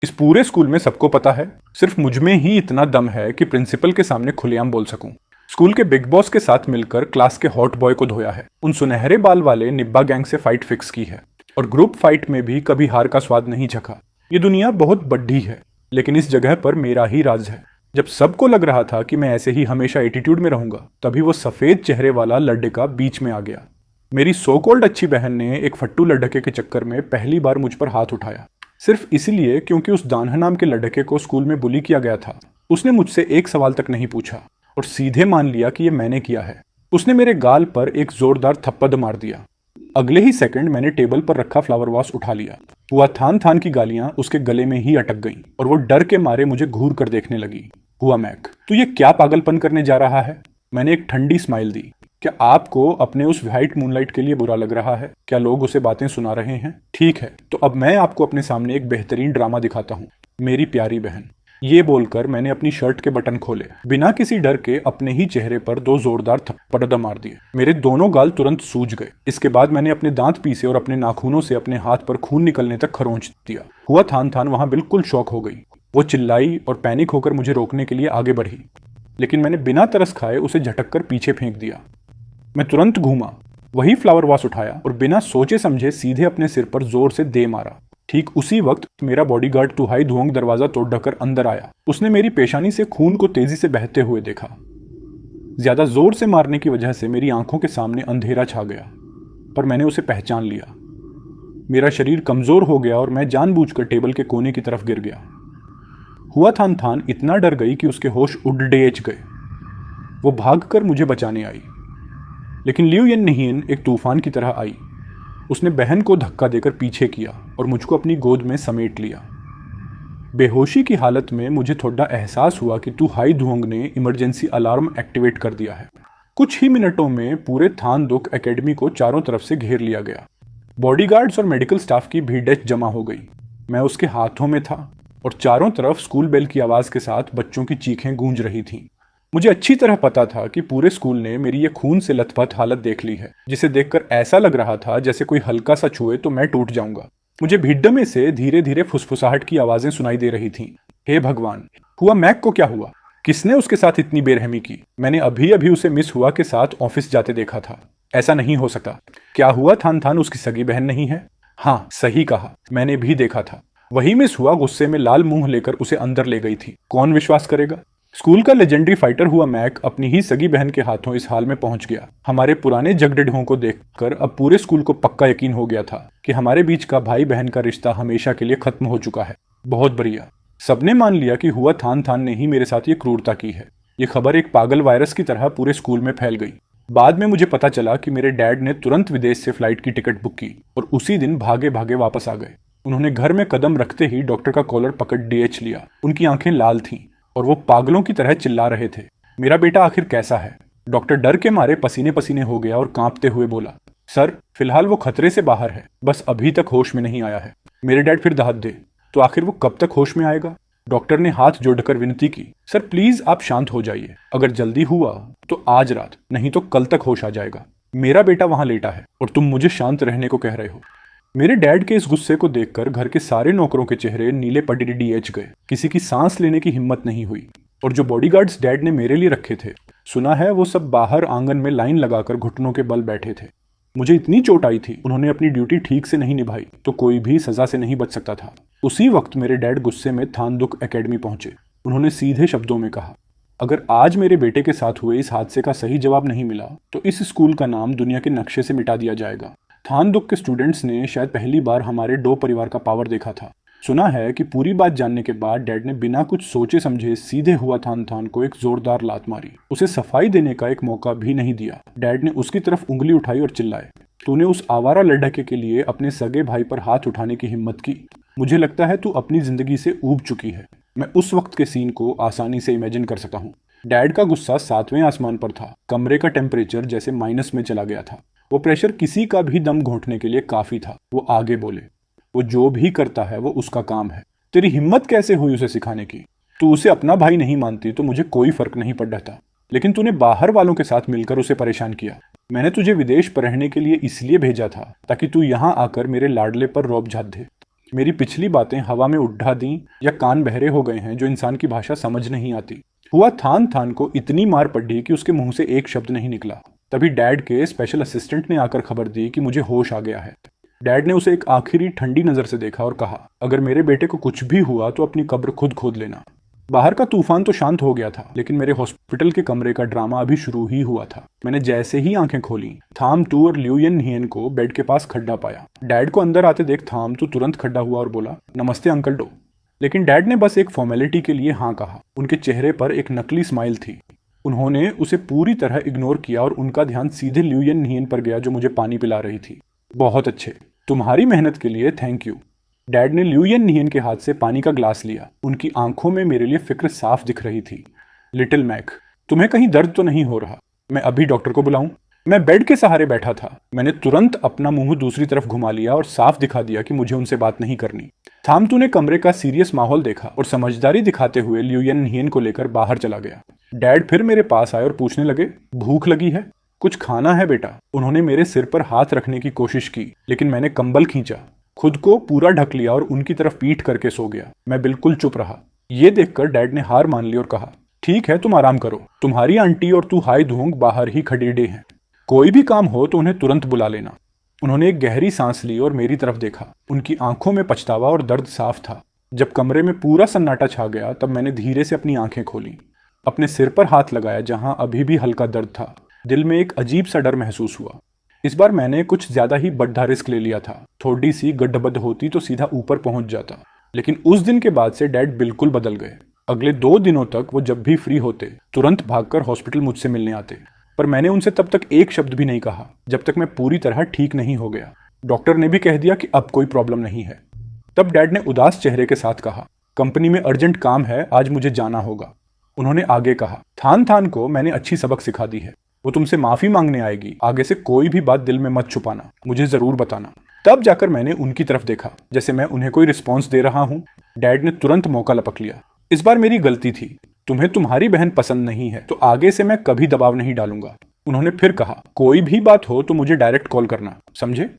इस पूरे स्कूल में सबको पता है, सिर्फ मुझ में ही इतना दम है कि प्रिंसिपल के सामने खुलेआम बोल सकूं। स्कूल के बिग बॉस के साथ मिलकर क्लास के हॉट बॉय को धोया है, उन सुनहरे बाल वाले निब्बा गैंग से फाइट फिक्स की है और ग्रुप फाइट में भी कभी हार का स्वाद नहीं चखा। ये दुनिया बहुत बड़ी है, लेकिन इस जगह पर मेरा ही राज है। जब सबको लग रहा था कि मैं ऐसे ही हमेशा एटीट्यूड में रहूंगा, तभी वो सफेद चेहरे वाला लड़का बीच में आ गया। मेरी सो कॉल्ड अच्छी बहन ने एक फट्टू लड़के के चक्कर में पहली बार मुझ पर हाथ उठाया, सिर्फ इसलिए क्योंकि उस दानह नाम के लड़के को स्कूल में बुली किया गया था। उसने मुझसे एक सवाल तक नहीं पूछा और सीधे मान लिया कि ये मैंने किया है। उसने मेरे गाल पर एक जोरदार थप्पड़ मार दिया। अगले ही सेकंड मैंने टेबल पर रखा फ्लावर वास उठा लिया। हुआ थान थान की गालियां उसके गले में ही अटक गईं और वो डर के मारे मुझे घूर कर देखने लगी। हुआ मैक, तू ये क्या पागलपन करने जा रहा है? मैंने एक ठंडी स्माइल दी। क्या आपको अपने उस व्हाइट मूनलाइट के लिए बुरा लग रहा है? क्या लोग उसे बातें सुना रहे हैं? ठीक है, तो अब मैं आपको अपने सामने एक बेहतरीन ड्रामा दिखाता हूँ, मेरी प्यारी बहन। ये बोलकर मैंने अपनी शर्ट के बटन खोले। बिना किसी डर के अपने ही चेहरे पर 2 जोरदार थप्पड़ मार दिए। मेरे दोनों गाल तुरंत सूज गए। इसके बाद मैंने अपने दांत पीसे और अपने नाखूनों से अपने हाथ पर खून निकलने तक खरोंच दिया। हुआ थान थान वहां बिल्कुल शॉक हो गई। वो चिल्लाई और पैनिक होकर मुझे रोकने के लिए आगे बढ़ी, लेकिन मैंने बिना तरस खाए उसे झटक कर पीछे फेंक दिया। मैं तुरंत घूमा, वही फ्लावर वास उठाया और बिना सोचे समझे सीधे अपने सिर पर जोर से दे मारा। ठीक उसी वक्त मेरा बॉडीगार्ड तुहाई धुओंग दरवाजा तोड़ ढकर अंदर आया। उसने मेरी पेशानी से खून को तेजी से बहते हुए देखा। ज्यादा जोर से मारने की वजह से मेरी आंखों के सामने अंधेरा छा गया, पर मैंने उसे पहचान लिया। मेरा शरीर कमजोर हो गया और मैं जानबूझकर टेबल के कोने की तरफ गिर गया। हुआ थान थान इतना डर गई कि उसके होश उड़ेच गए। वो भागकर मुझे बचाने आई, लेकिन लियू यन नहीन एक तूफान की तरह आई। उसने बहन को धक्का देकर पीछे किया और मुझको अपनी गोद में समेट लिया। बेहोशी की हालत में मुझे थोड़ा एहसास हुआ कि तुहाई धुओंग ने इमरजेंसी अलार्म एक्टिवेट कर दिया है। कुछ ही मिनटों में पूरे थान दुक एकेडमी को चारों तरफ से घेर लिया गया। बॉडीगार्ड्स और मेडिकल स्टाफ की भीड़ जमा हो गई। मैं उसके हाथों में था और चारों तरफ स्कूल बेल की आवाज के साथ बच्चों की चीखें गूंज रही थीं। मुझे अच्छी तरह पता था कि पूरे स्कूल ने मेरी ये खून से लथपथ हालत देख ली है, जिसे देखकर ऐसा लग रहा था जैसे कोई हल्का सा छुए तो मैं टूट जाऊंगा। मुझे भीड़ में से धीरे धीरे फुसफुसाहट की आवाजें सुनाई दे रही थीं। हे भगवान, हुआ मैक को क्या हुआ? किसने उसके साथ इतनी बेरहमी की? मैंने अभी अभी उसे मिस हुआ के साथ ऑफिस जाते देखा था। ऐसा नहीं हो सकता। क्या हुआ थान थान उसकी सगी बहन नहीं है? हाँ, सही कहा, मैंने भी देखा था। वही मिस हुआ गुस्से में लाल मुंह लेकर उसे अंदर ले गई थी। कौन विश्वास करेगा? स्कूल का लेजेंडरी फाइटर हुआ मैक अपनी ही सगी बहन के हाथों इस हाल में पहुंच गया। हमारे पुराने झगड़े को देखकर अब पूरे स्कूल को पक्का यकीन हो गया था कि हमारे बीच का भाई बहन का रिश्ता हमेशा के लिए खत्म हो चुका है। बहुत बढ़िया। सबने मान लिया कि हुआ थान थान ने ही मेरे साथ ये क्रूरता की है। ये खबर एक पागल वायरस की तरह पूरे स्कूल में फैल गई। बाद में मुझे पता चला कि मेरे डैड ने तुरंत विदेश से फ्लाइट की टिकट बुक की और उसी दिन भागे भागे वापस आ गए। उन्होंने घर में कदम रखते ही डॉक्टर का कॉलर पकड़ डीएच लिया। उनकी आंखें लाल थीं और वो पागलों की तरह चिल्ला रहे थे, मेरा बेटा आखिर कैसा है? डॉक्टर डर के मारे पसीने पसीने हो गया और कांपते हुए बोला, सर फिलहाल वो खतरे से बाहर है, बस अभी तक होश में नहीं आया है। मेरे डैड फिर दाद दे, तो आखिर वो कब तक होश में आएगा? डॉक्टर ने हाथ जोड़कर विनती की, सर प्लीज आप शांत हो जाइए। अगर जल्दी हुआ तो आज रात, नहीं तो कल तक होश आ जाएगा। मेरा बेटा वहां लेटा है और तुम मुझे शांत रहने को कह रहे हो। मेरे डैड के इस गुस्से को देखकर घर के सारे नौकरों के चेहरे नीले पडीडीएच गए। किसी की सांस लेने की हिम्मत नहीं हुई। और जो बॉडीगार्ड्स डैड ने मेरे लिए रखे थे, सुना है वो सब बाहर आंगन में लाइन लगाकर घुटनों के बल बैठे थे। मुझे इतनी चोट आई थी, उन्होंने अपनी ड्यूटी ठीक से नहीं निभाई तो कोई भी सजा से नहीं बच सकता था। उसी वक्त मेरे डैड गुस्से में थान दुक एकेडमी पहुंचे। उन्होंने सीधे शब्दों में कहा, अगर आज मेरे बेटे के साथ हुए इस हादसे का सही जवाब नहीं मिला तो इस स्कूल का नाम दुनिया के नक्शे से मिटा दिया जाएगा। थान दुक के स्टूडेंट्स ने शायद पहली बार हमारे डो परिवार का पावर देखा था। सुना है कि पूरी बात जानने के बाद डैड ने बिना कुछ सोचे समझे सीधे हुआ थान थान को एक जोरदार लात मारी। उसे सफाई देने का एक मौका भी नहीं दिया। डैड ने उसकी तरफ उंगली उठाई और चिल्लाए, तूने उस आवारा लड़के के लिए अपने सगे भाई पर हाथ उठाने की हिम्मत की? मुझे लगता है तू अपनी जिंदगी से ऊब चुकी है। मैं उस वक्त के सीन को आसानी से इमेजिन कर सकता हूँ। डैड का गुस्सा 7वें आसमान पर था। कमरे का टेम्परेचर जैसे माइनस में चला गया था। वो प्रेशर किसी का भी दम घोंटने के लिए काफी था। वो आगे बोले, वो जो भी करता है वो उसका काम है। तेरी हिम्मत कैसे हुई उसे सिखाने की? तू उसे अपना भाई नहीं मानती तो मुझे कोई फर्क नहीं पड़ रहा, लेकिन तूने बाहर वालों के साथ मिलकर उसे परेशान किया। मैंने तुझे विदेश पढ़ने के लिए इसलिए भेजा था ताकि तू यहाँ आकर मेरे लाडले पर रौब झाड़ दे। मेरी पिछली बातें हवा में उड़ा दी या कान बहरे हो गए हैं जो इंसान की भाषा समझ नहीं आती। हुआ थान थान को इतनी मार पड़ी कि उसके मुंह से एक शब्द नहीं निकला। तभी डैड के स्पेशल असिस्टेंट ने आकर खबर दी कि मुझे होश आ गया है। डैड ने उसे एक आखिरी ठंडी नजर से देखा और कहा, अगर मेरे बेटे को कुछ भी हुआ तो अपनी कब्र खुद खोद लेना। बाहर का तूफान तो शांत हो गया था, लेकिन मेरे हॉस्पिटल के कमरे का ड्रामा अभी शुरू ही हुआ था। मैंने जैसे ही आंखें खोली, थाम तू और ल्यूयन हियन को बेड के पास खड्डा पाया। डैड को अंदर आते देख थाम तू तुरंत खड़ा हुआ और बोला, नमस्ते अंकल डो। लेकिन डैड ने बस एक फॉर्मेलिटी के लिए हाँ कहा। उनके चेहरे पर एक नकली स्माइल थी। उन्होंने उसे पूरी तरह इग्नोर किया और उनका ध्यान सीधे ल्यूयन हियन पर गया जो मुझे पानी पिला रही थी। बहुत अच्छे, तुम्हारी मेहनत के लिए थैंक यू। डैड ने ल्यूयन नियन के हाथ से पानी का ग्लास लिया। उनकी आंखों में मेरे लिए फिक्र साफ दिख रही थी। लिटिल मैक, तुम्हें कहीं दर्द तो नहीं हो रहा? मैं अभी डॉक्टर को बुलाऊं? मैं बेड के सहारे बैठा था। मैंने तुरंत अपना मुंह दूसरी तरफ घुमा लिया और साफ दिखा दिया कि मुझे उनसे बात नहीं करनी। थामतू ने कमरे का सीरियस माहौल देखा और समझदारी दिखाते हुए ल्यूयन नियन को लेकर बाहर चला गया। डैड फिर मेरे पास आए और पूछने लगे, भूख लगी है? कुछ खाना है बेटा? उन्होंने मेरे सिर पर हाथ रखने की कोशिश की, लेकिन मैंने कंबल खींचा, खुद को पूरा ढक लिया और उनकी तरफ पीठ करके सो गया। मैं बिल्कुल चुप रहा। ये देखकर डैड ने हार मान ली और कहा, ठीक है तुम आराम करो, तुम्हारी आंटी और तू हाय धूंग बाहर ही खड़ीडे हैं। कोई भी काम हो तो उन्हें तुरंत बुला लेना। उन्होंने एक गहरी सांस ली और मेरी तरफ देखा। उनकी आंखों में पछतावा और दर्द साफ था। जब कमरे में पूरा सन्नाटा छा गया तब मैंने धीरे से अपनी आंखें खोली। अपने सिर पर हाथ लगाया जहां अभी भी हल्का दर्द था। दिल में एक अजीब सा डर महसूस हुआ। इस बार मैंने कुछ ज्यादा ही बड़ा रिस्क ले लिया था। थोड़ी सी गड्ढबद्ध होती तो सीधा ऊपर पहुंच जाता। लेकिन उस दिन के बाद से डैड बिल्कुल बदल गए। अगले 2 दिनों तक वो जब भी फ्री होते तुरंत भागकर हॉस्पिटल मुझसे मिलने आते। पर मैंने उनसे तब तक एक शब्द भी नहीं कहा जब तक मैं पूरी तरह ठीक नहीं हो गया। डॉक्टर ने भी कह दिया कि अब कोई प्रॉब्लम नहीं है। तब डैड ने उदास चेहरे के साथ कहा, कंपनी में अर्जेंट काम है, आज मुझे जाना होगा। उन्होंने आगे कहा, थान थान को मैंने अच्छी सबक सिखा दी है। वो तुमसे माफी मांगने आएगी। आगे से कोई भी बात दिल में मत छुपाना, मुझे जरूर बताना। तब जाकर मैंने उनकी तरफ देखा जैसे मैं उन्हें कोई रिस्पॉन्स दे रहा हूं। डैड ने तुरंत मौका लपक लिया। इस बार मेरी गलती थी। तुम्हें तुम्हारी बहन पसंद नहीं है तो आगे से मैं कभी दबाव नहीं डालूंगा। उन्होंने फिर कहा, कोई भी बात हो तो मुझे डायरेक्ट कॉल करना, समझे?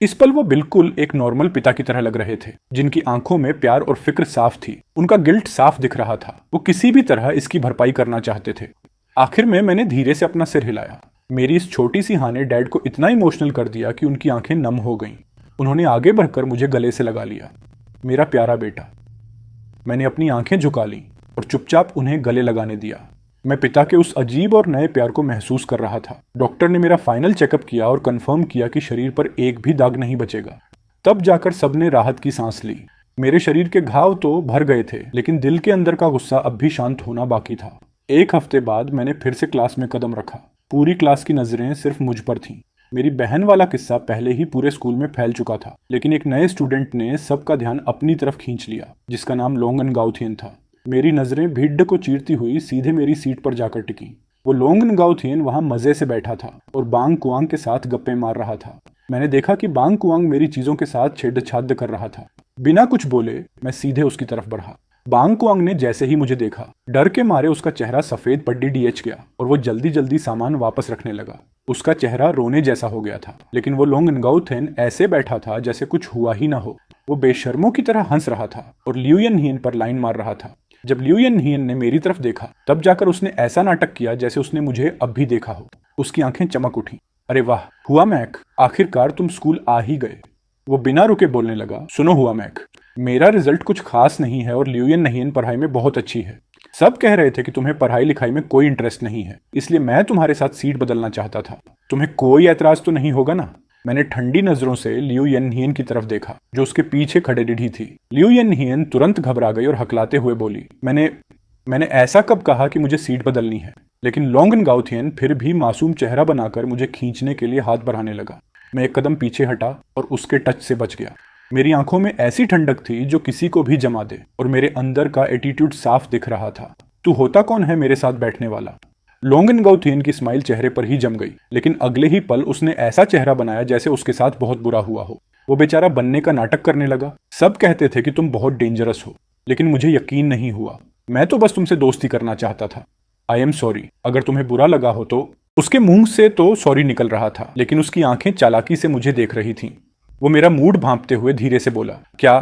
इस पल वो बिल्कुल एक नॉर्मल पिता की तरह लग रहे थे, जिनकी आंखों में प्यार और फिक्र साफ थी। उनका गिल्ट साफ दिख रहा था। वो किसी भी तरह इसकी भरपाई करना चाहते थे। आखिर में मैंने धीरे से अपना सिर हिलाया। मेरी इस छोटी सी हाँ ने डैड को इतना इमोशनल कर दिया कि उनकी आंखें नम हो गईं। उन्होंने आगे बढ़कर मुझे गले से लगा लिया। मेरा प्यारा बेटा। मैंने अपनी आंखें झुका ली और चुपचाप उन्हें गले लगाने दिया। मैं पिता के उस अजीब और नए प्यार को महसूस कर रहा था। डॉक्टर ने मेरा फाइनल चेकअप किया और कंफर्म किया कि शरीर पर एक भी दाग नहीं बचेगा। तब जाकर सबने राहत की सांस ली। मेरे शरीर के घाव तो भर गए थे, लेकिन दिल के अंदर का गुस्सा अब भी शांत होना बाकी था। 1 हफ्ते बाद मैंने फिर से क्लास में कदम रखा। पूरी क्लास की नजरें सिर्फ मुझ पर थीं। मेरी बहन वाला किस्सा पहले ही पूरे स्कूल में फैल चुका था, लेकिन एक नए स्टूडेंट ने सबका ध्यान अपनी तरफ खींच लिया, जिसका नाम लोंगन गाउथियन था। मेरी नजरें भीड़ को चीरती हुई सीधे मेरी सीट पर जाकर टिकी। वो लोंगन गाउथियन वहां मजे से बैठा था और बांग कुआंग के साथ गप्पे मार रहा था। मैंने देखा कि बांग कुआंग मेरी चीजों के साथ छेड़छाड़ कर रहा था। बिना कुछ बोले मैं सीधे उसकी तरफ बढ़ा। बांग कुआंग ने जैसे ही मुझे देखा, डर के मारे उसका चेहरा सफेद पड्डी डीएच गया और वो जल्दी जल्दी सामान वापस रखने लगा। उसका चेहरा रोने जैसा हो गया था, लेकिन वो लोंगन गाउथियन ऐसे बैठा था जैसे कुछ हुआ ही ना हो। वो बेशर्मों की तरह हंस रहा था और ल्यूयन हियन पर लाइन मार रहा था। जब ल्यूयन हियन ने मेरी तरफ देखा तब जाकर उसने ऐसा नाटक किया जैसे उसने मुझे अब भी देखा हो। उसकी आंखें चमक उठी। अरे वाह हुआ मैक, आखिरकार तुम स्कूल आ ही गए। वो बिना रुके बोलने लगा, सुनो हुआ मैक, मेरा रिजल्ट कुछ खास नहीं है और ल्यूयन हियन पढ़ाई में बहुत अच्छी है। सब कह रहे थे कि तुम्हें पढ़ाई लिखाई में कोई इंटरेस्ट नहीं है, इसलिए मैं तुम्हारे साथ सीट बदलना चाहता था। तुम्हें कोई ऐतराज तो नहीं होगा ना? मैंने ठंडी नजरों से ल्यूयन हियन की तरफ देखा जो उसके पीछे खड़े रीढ़ी थी। ल्यूयन हियन तुरंत घबरा गई और हकलाते हुए बोली, मैंने ऐसा कब कहा कि मुझे सीट बदलनी है? लेकिन लोंगन गाउथियन फिर भी मासूम चेहरा बनाकर मुझे खींचने के लिए हाथ बढ़ाने लगा। मैं एक कदम पीछे हटा और उसके टच से बच गया। मेरी आंखों में ऐसी ठंडक थी जो किसी को भी जमा दे और मेरे अंदर का एटीट्यूड साफ दिख रहा था। तू होता कौन है मेरे साथ बैठने वाला? लोंगन गाउथियन की स्माइल चेहरे पर ही जम गई, लेकिन अगले ही पल उसने ऐसा चेहरा बनाया जैसे उसके साथ बहुत बुरा हुआ हो। वो बेचारा बनने का नाटक करने लगा। सब कहते थे कि तुम बहुत डेंजरस हो, लेकिन मुझे यकीन नहीं हुआ। मैं तो बस तुमसे दोस्ती करना चाहता था। आई एम सॉरी, अगर तुम्हें बुरा लगा हो तो। उसके मुंह से तो सॉरी निकल रहा था, लेकिन उसकी आंखें चालाकी से मुझे देख रही थीं। वो मेरा मूड भांपते हुए धीरे से बोला, क्या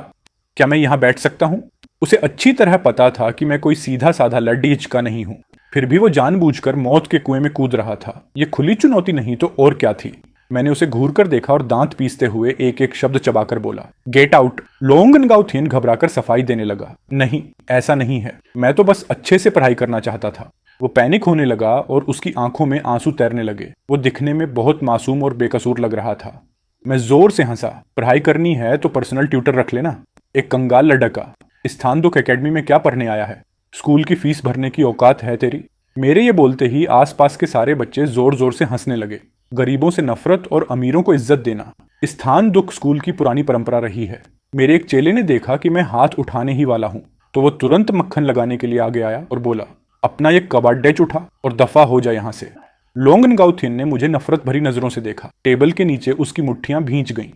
क्या मैं यहाँ बैठ सकता हूँ? उसे अच्छी तरह पता था कि मैं कोई सीधा साधा लड्डी हिचका नहीं हूँ, फिर भी वो जानबूझकर मौत के कुएं में कूद रहा था। ये खुली चुनौती नहीं तो और क्या थी। मैंने उसे घूर कर देखा और दांत पीसते हुए एक एक शब्द चबाकर बोला, गेट आउट। लोंगनगाओ घबराकर सफाई देने लगा, नहीं, ऐसा नहीं है, मैं तो बस अच्छे से पढ़ाई करना चाहता था। वो पैनिक होने लगा और उसकी आंखों में आंसू तैरने लगे। वो दिखने में बहुत मासूम और बेकसूर लग रहा था। मैं जोर से हंसा, पढ़ाई करनी है तो पर्सनल ट्यूटर रख लेना। एक कंगाल लड़का स्थान दुख एकेडमी में क्या पढ़ने आया है? स्कूल की फीस भरने की औकात है तेरी? मेरे ये बोलते ही आसपास के सारे बच्चे जोर जोर से हंसने लगे। गरीबों से नफरत और अमीरों को इज्जत देना स्थान दुख स्कूल की पुरानी परंपरा रही है। मेरे एक चेले ने देखा कि मैं हाथ उठाने ही वाला हूं तो वो तुरंत मक्खन लगाने के लिए आगे आया और बोला, अपना ये कबाडेच उठा और दफा हो जाए यहां से। लोंगनगाओ ने मुझे नफरत भरी नजरों से देखा। टेबल के नीचे उसकी मुट्ठियां भींच गईं,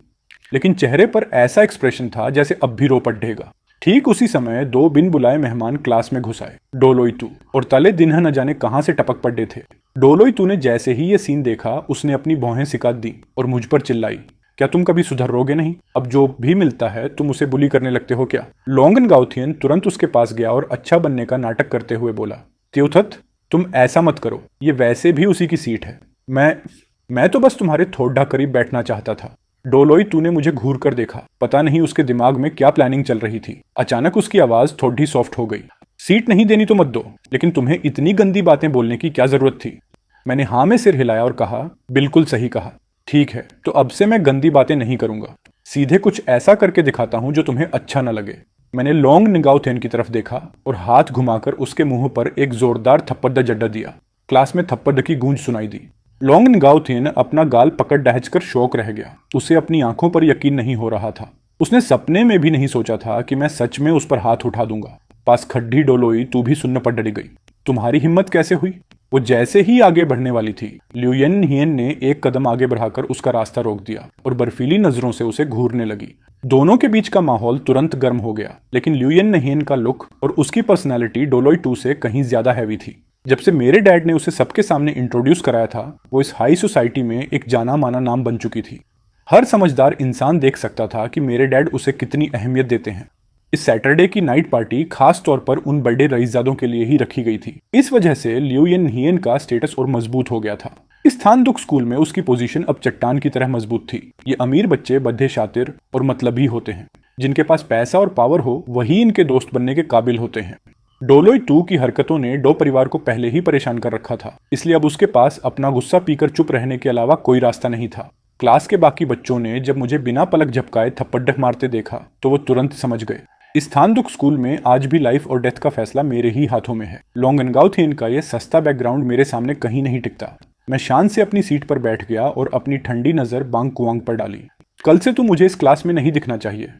लेकिन चेहरे पर ऐसा एक्सप्रेशन था जैसे अब भी रो पड़ेगा। ठीक उसी समय दो बिन बुलाए मेहमान क्लास में घुस आए, डोलोइतू और तले दिन्हा न जाने कहां से टपक पड़े थे। डोलोइतू ने जैसे ही ये सीन देखा उसने अपनी भौहें सिका दी और मुझ पर चिल्लाई, क्या तुम कभी सुधरोगे नहीं? अब जो भी मिलता है तुम उसे बुली करने लगते हो क्या? लोंगनगाओ तुरंत उसके पास गया और अच्छा बनने का नाटक करते हुए बोला, त्योथत तुम ऐसा मत करो, ये वैसे भी उसी की सीट है। मैं तो बस तुम्हारे थोड़ा करीब बैठना चाहता था। डोलोइतू ने मुझे घूर कर देखा, पता नहीं उसके दिमाग में क्या प्लानिंग चल रही थी। अचानक उसकी आवाज थोड़ी सॉफ्ट हो गई, सीट नहीं देनी तो मत दो, लेकिन तुम्हें इतनी गंदी बातें बोलने की क्या जरूरत थी? मैंने हाँ में सिर हिलाया और कहा, बिल्कुल सही कहा, ठीक है तो अब से मैं गंदी बातें नहीं करूंगा, सीधे कुछ ऐसा करके दिखाता हूं जो तुम्हें अच्छा न लगे। मैंने लोंगनगाओ की तरफ देखा और हाथ घुमाकर उसके मुंह पर एक जोरदार थप्पड़ जड्डा दिया। क्लास में थप्पड़ की गूंज सुनाई दी। लोंगनगाओ अपना गाल पकड़ दहचकर शौक रह गया। उसे अपनी आंखों पर यकीन नहीं हो रहा था। उसने सपने में भी नहीं सोचा था कि मैं सच में उस पर हाथ उठा दूंगा। पास खड्डी डोलोई तू भी सुन्न पर डरी गई। तुम्हारी हिम्मत कैसे हुई? वो जैसे ही आगे बढ़ने वाली थी, ल्यूयन हियन ने एक कदम आगे बढ़ाकर उसका रास्ता रोक दिया और बर्फीली नजरों से उसे घूरने लगी। दोनों के बीच का माहौल तुरंत गर्म हो गया, लेकिन ल्यूयन हियन का लुक और उसकी पर्सनैलिटी डोलोई टू से कहीं ज्यादा हैवी थी। जब से मेरे डैड ने उसे सबके सामने इंट्रोड्यूस कराया था, वो इस हाई सोसाइटी में एक जाना माना नाम बन चुकी थी। हर समझदार इंसान देख सकता था कि मेरे डैड उसे कितनी अहमियत देते हैं। इस सैटरडे की नाइट पार्टी खास तौर पर उन बड़े रईसजादों के लिए ही रखी गई थी। इस वजह से ल्यूयन हियन का स्टेटस और मजबूत हो गया था। इस स्थानदुक स्कूल में उसकी पोजीशन अब चट्टान की तरह मजबूत थी। ये अमीर बच्चे बद्धे शातिर और मतलबी होते हैं। जिनके पास पैसा और पावर हो वही इनके दोस्त बनने के काबिल होते हैं। डोलोई टू की हरकतों ने डो परिवार को पहले ही परेशान कर रखा था, इसलिए अब उसके पास अपना गुस्सा पीकर चुप रहने के अलावा कोई रास्ता नहीं था। क्लास के बाकी बच्चों ने जब मुझे बिना पलक झपकाए थप्पड़ मारते देखा तो वो तुरंत समझ गए, इस स्थानदुक स्कूल में आज भी लाइफ और डेथ का फैसला मेरे ही हाथों में है। लोंगनगाओ का ये सस्ता बैकग्राउंड मेरे सामने कहीं नहीं टिकता। मैं शान से अपनी सीट पर बैठ गया और अपनी ठंडी नजर बांगकुआंग पर डाली। कल से तू मुझे इस क्लास में नहीं दिखना चाहिए।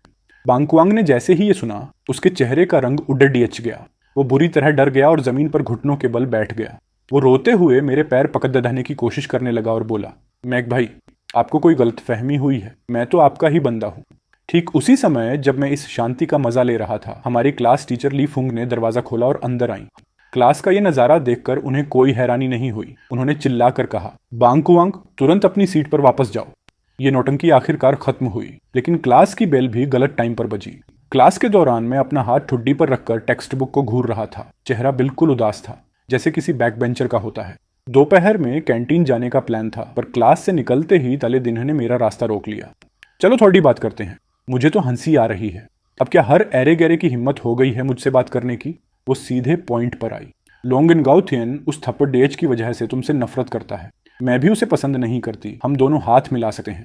बांगकुआंग ने जैसे ही ये सुना, उसके चेहरे का रंग उड़डियच गया। वो बुरी तरह डर गया और जमीन पर घुटनों के बल बैठ गया। वो रोते हुए मेरे पैर पकड़ दबाने की कोशिश करने लगा और बोला, मैक भाई, आपको कोई गलतफहमी हुई है, मैं तो आपका ही बंदा हूँ। ठीक उसी समय जब मैं इस शांति का मजा ले रहा था, हमारी क्लास टीचर ली फुंग ने दरवाजा खोला और अंदर आई। क्लास का ये नजारा देखकर उन्हें कोई हैरानी नहीं हुई। उन्होंने चिल्लाकर कहा, बांगकुआंग, तुरंत अपनी सीट पर वापस जाओ। ये नौटंकी आखिरकार खत्म हुई, लेकिन क्लास की बेल भी गलत टाइम पर बजी। क्लास के दौरान मैं अपना हाथ ठुड्डी पर रखकर टेक्स्ट बुक को घूर रहा था। चेहरा बिल्कुल उदास था, जैसे किसी बैक बेंचर का होता है। दोपहर में कैंटीन जाने का प्लान था, पर क्लास से निकलते ही तले दिन ने मेरा रास्ता रोक लिया। चलो थोड़ी बात करते हैं। मुझे तो हंसी आ रही है। अब क्या हर एरे गहरे की हिम्मत हो गई है मुझसे बात करने की? वो सीधे पॉइंट पर आई। लोंगनगाओ उस थप्पड़ डेज की वजह से तुमसे नफरत करता है। मैं भी उसे पसंद नहीं करती। हम दोनों हाथ मिला सकते हैं।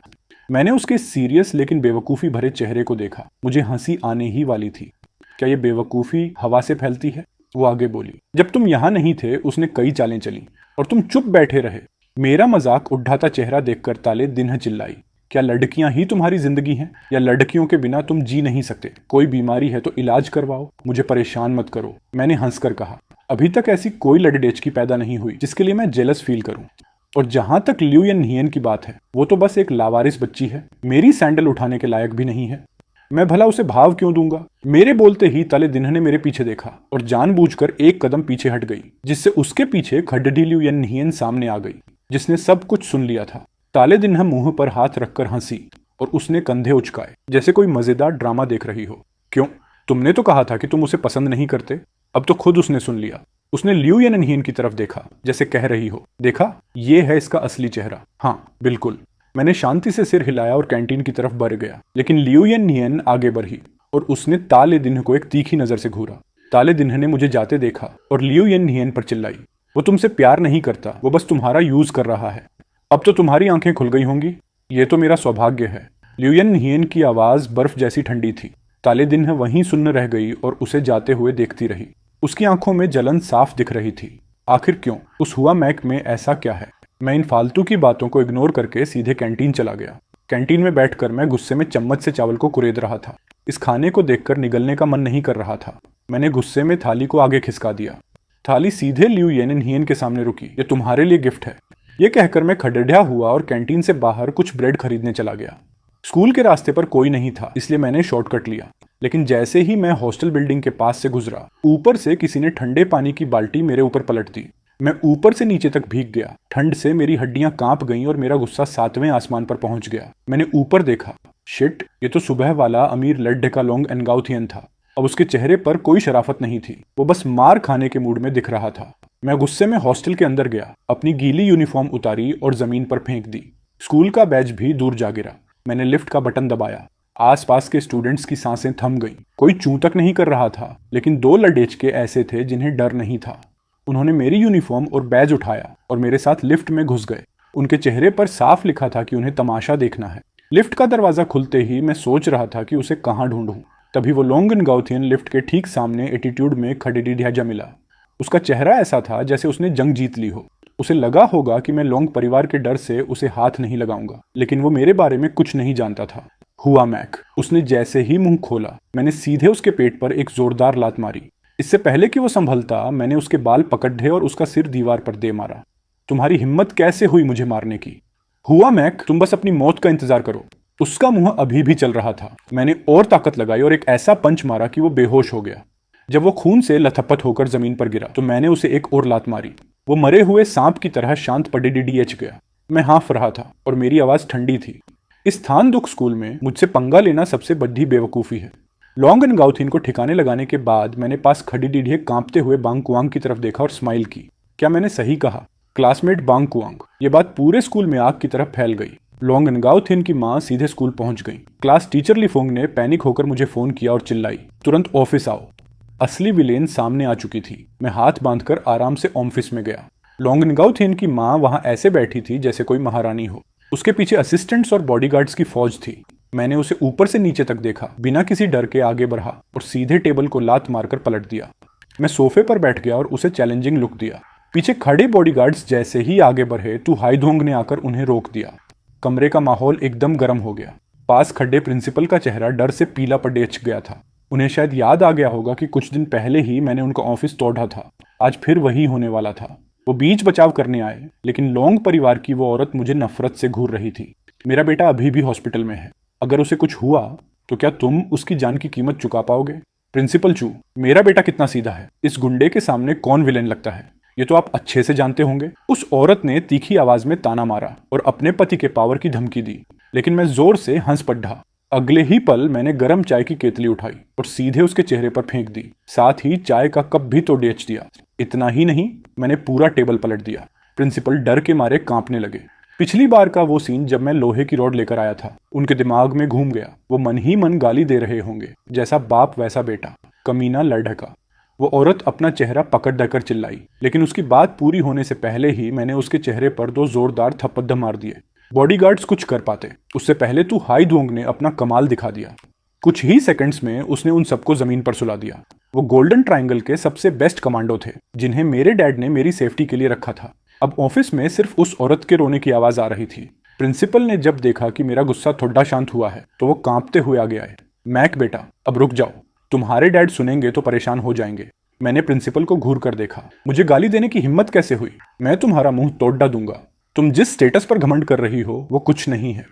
मैंने उसके सीरियस लेकिन बेवकूफ़ी भरे चेहरे को देखा। मुझे हंसी आने ही वाली थी। क्या ये बेवकूफ़ी हवा से फैलती है? वो आगे बोली, जब तुम यहाँ नहीं थे उसने कई चालें चली और तुम चुप बैठे रहे। मेरा मजाक उठाता चेहरा देखकर ताले दिन चिल्लाई, क्या लड़कियां ही तुम्हारी जिंदगी हैं या लड़कियों के बिना तुम जी नहीं सकते? कोई बीमारी है तो इलाज करवाओ, मुझे परेशान मत करो। मैंने हंसकर कहा, अभी तक ऐसी कोई लड़डेच की पैदा नहीं हुई जिसके लिए मैं जेलस फील करूं। और जहां तक ल्यूयन हियन की बात है, वो तो बस एक लावारिस बच्ची है, मेरी सैंडल उठाने के लायक भी नहीं है। मैं भला उसे भाव क्यों दूंगा? मेरे बोलते ही ताले दिन ने मेरे पीछे देखा और जानबूझकर एक कदम पीछे हट गई, जिससे उसके पीछे खड्डी ल्यूयन हियन सामने आ गई, जिसने सब कुछ सुन लिया था। ताले दिन मुंह पर हाथ रखकर हंसी और उसने कंधे उचकाए जैसे कोई मजेदार ड्रामा देख रही हो। क्यों? तुमने तो कहा था कि तुम उसे पसंद नहीं करते। अब तो खुद उसने सुन लिया। उसने लियू येननहियन की तरफ देखा जैसे कह रही हो, देखा, ये है इसका असली चेहरा। हाँ बिल्कुल। मैंने शांति से सिर हिलाया और कैंटीन की तरफ बढ़ गया, लेकिन लियू येननहियन आगे बढ़ी और उसने ताले दिन्ह को एक तीखी नजर से घूरा। ताले दिन्ह ने मुझे जाते देखा और लियू येननहियन पर चिल्लाई, वो तुमसे प्यार नहीं करता, वो बस तुम्हारा यूज कर रहा है। अब तो तुम्हारी आंखें खुल गई होंगी। ये तो मेरा सौभाग्य है। लियू येननहियन की आवाज बर्फ जैसी ठंडी थी। ताले दिन्ह वहीं सुन्न रह गई और उसे जाते हुए देखती रही। उसकी आंखों में जलन साफ दिख रही थी। आखिर क्यों? उस हुआ मैक में ऐसा क्या है? मैं इन फालतू की बातों को इग्नोर करके सीधे कैंटीन चला गया। कैंटीन में बैठकर मैं गुस्से में चम्मच से चावल को कुरेद रहा था। इस खाने को देखकर निगलने का मन नहीं कर रहा था। मैंने गुस्से में थाली को आगे खिसका दिया। थाली सीधे लियू येननहियन के सामने रुकी। ये तुम्हारे लिए गिफ्ट है। ये कहकर मैं खडढ़ा हुआ और कैंटीन से बाहर कुछ ब्रेड खरीदने चला गया। स्कूल के रास्ते पर कोई नहीं था, इसलिए मैंने शॉर्टकट लिया। लेकिन जैसे ही मैं हॉस्टल बिल्डिंग के पास से गुजरा, ऊपर से किसी ने ठंडे पानी की बाल्टी मेरे ऊपर पलट दी। मैं ऊपर से नीचे तक भीग गया। ठंड से मेरी हड्डियां कांप गईं और मेरा गुस्सा 7वें आसमान पर पहुंच गया। मैंने ऊपर देखा। शिट, ये तो सुबह वाला अमीर लड्ढेकालोंग एनगाउथियन था। अब उसके चेहरे पर कोई शराफत नहीं थी, वो बस मार खाने के मूड में दिख रहा था। मैं गुस्से में हॉस्टल के अंदर गया, अपनी गीली यूनिफॉर्म उतारी और जमीन पर फेंक दी। स्कूल का बैज भी दूर जा गिरा। मैंने लिफ्ट का बटन दबाया। आसपास के स्टूडेंट्स की सांसें थम गईं। कोई चूं तक नहीं कर रहा था, लेकिन 2 लडेचके ऐसे थे जिन्हें डर नहीं था। उन्होंने मेरी यूनिफॉर्म और बैज उठाया और मेरे साथ लिफ्ट में घुस गए। उनके चेहरे पर साफ लिखा था कि उन्हें तमाशा देखना है। लिफ्ट का दरवाजा खुलते ही मैं सोच रहा था कि उसे कहाँ ढूंढूं। तभी वो लोंग एनगाउथियन लिफ्ट के ठीक सामने एटीट्यूड में खड़ीढ़िया मिला। उसका चेहरा ऐसा था जैसे उसने जंग जीत ली हो। उसे लगा होगा कि मैं लोंग परिवार के डर से उसे हाथ नहीं लगाऊंगा, लेकिन वो मेरे बारे में कुछ नहीं जानता था। हुआ मैक। उसने जैसे ही मुंह खोला, मैंने सीधे उसके पेट पर एक जोरदार लात मारी। इससे पहले कि वो संभलता, मैंने उसके बाल पकड़े और उसका सिर दीवार पर दे मारा। तुम्हारी हिम्मत कैसे हुई मुझे मारने की? हुआ मैक, तुम बस अपनी मौत का इंतजार करो। उसका मुंह अभी भी चल रहा था। मैंने और ताकत लगाई और एक ऐसा पंच मारा कि वो बेहोश हो गया। जब वो खून से लथपथ होकर जमीन पर गिरा तो मैंने उसे एक और लात मारी। वो मरे हुए सांप की तरह शांत पड़ीडीएच गया। मैं हाँफ रहा था और मेरी आवाज ठंडी थी। इस थान दुख स्कूल में मुझसे पंगा लेना सबसे बड़ी बेवकूफ़ी है। लोंग एनगाउथियन को ठिकाने लगाने के बाद मैंने पास खड़ी डीढ़े कांपते हुए बांग कुआंग की तरफ देखा और स्माइल की। क्या मैंने सही कहा? क्लासमेट बांग कुआंग। ये बात पूरे स्कूल में आग की तरफ फैल गई। लोंग एनगाउथियन की माँ सीधे स्कूल पहुंच गई। क्लास टीचर लिफोंग ने पैनिक होकर मुझे फोन किया और चिल्लाई, तुरंत ऑफिस आओ। असली विलेन सामने आ चुकी थी। मैं हाथ बांधकर आराम से ऑफिस में गया। लोंग एनगाउथियन की माँ वहां ऐसे बैठी थी जैसे कोई महारानी हो। उसके पीछे असिस्टेंट्स और बॉडीगार्ड्स की फौज थी। मैंने उसे ऊपर से नीचे तक देखा, बिना किसी डर के आगे बढ़ा और सीधे टेबल को लात मारकर पलट दिया। मैं सोफे पर बैठ गया और उसे चैलेंजिंग लुक दिया। पीछे खड़े बॉडीगार्ड्स जैसे ही आगे बढ़े, तू हाईधोंग ने आकर उन्हें रोक दिया। कमरे का माहौल एकदम गर्म हो गया। पास खड़े प्रिंसिपल का चेहरा डर से पीला पडेच गया था। उन्हें शायद याद आ गया होगा कि कुछ दिन पहले ही मैंने उनका ऑफिस तोड़ा था। आज फिर वही होने वाला था। वो बीच बचाव करने आए, लेकिन लोंग परिवार की वो औरत मुझे नफरत से घूर रही थी। मेरा बेटा अभी भी हॉस्पिटल में है। अगर उसे कुछ हुआ तो क्या तुम उसकी जान की कीमत चुका पाओगे? प्रिंसिपल चू, मेरा बेटा कितना सीधा है। इस गुंडे के सामने कौन विलेन लगता है, ये तो आप अच्छे से जानते होंगे। उस औरत ने तीखी आवाज में ताना मारा और अपने पति के पावर की धमकी दी, लेकिन मैं जोर से हंस पड़ा। अगले ही पल मैंने गर्म चाय की केतली उठाई और सीधे उसके चेहरे पर फेंक दी। साथ ही चाय का कप भी तो डेच दिया। इतना ही नहीं, मैंने पूरा टेबल पलट दिया। प्रिंसिपल डर के मारे कांपने लगे। पिछली बार का वो सीन जब मैं लोहे की रॉड लेकर आया था, उनके दिमाग में घूम गया। वो मन ही मन गाली दे रहे होंगे, जैसा बाप वैसा बेटा, कमीना लड़का। वो औरत अपना चेहरा पकड़ देकर चिल्लाई, लेकिन उसकी बात पूरी होने से पहले ही मैंने उसके चेहरे पर 2 जोरदार थप्पड़ मार दिए। बॉडीगार्ड्स कुछ कर पाते, उससे पहले तू हाईधोंग ने अपना कमाल दिखा दिया। कुछ ही सेकंड्स में उसने उन सबको जमीन पर सुला दिया। वो गोल्डन ट्रायंगल के सबसे बेस्ट कमांडो थे, जिन्हें मेरे डैड ने मेरी सेफ्टी के लिए रखा था। अब ऑफिस में सिर्फ उस औरत के रोने की आवाज आ रही थी। प्रिंसिपल ने जब देखा कि मेरा गुस्सा थोड़ा शांत हुआ है, तो वो कांपते हुए आगे आए। मैक बेटा, अब रुक जाओ, तुम्हारे डैड सुनेंगे तो परेशान हो जाएंगे। मैंने प्रिंसिपल को घूर कर देखा। मुझे गाली देने की हिम्मत कैसे हुई? मैं तुम्हारा मुंह तोड़ दूंगा। तुम जिस स्टेटस पर घमंड कर रही हो वो कुछ नहीं है।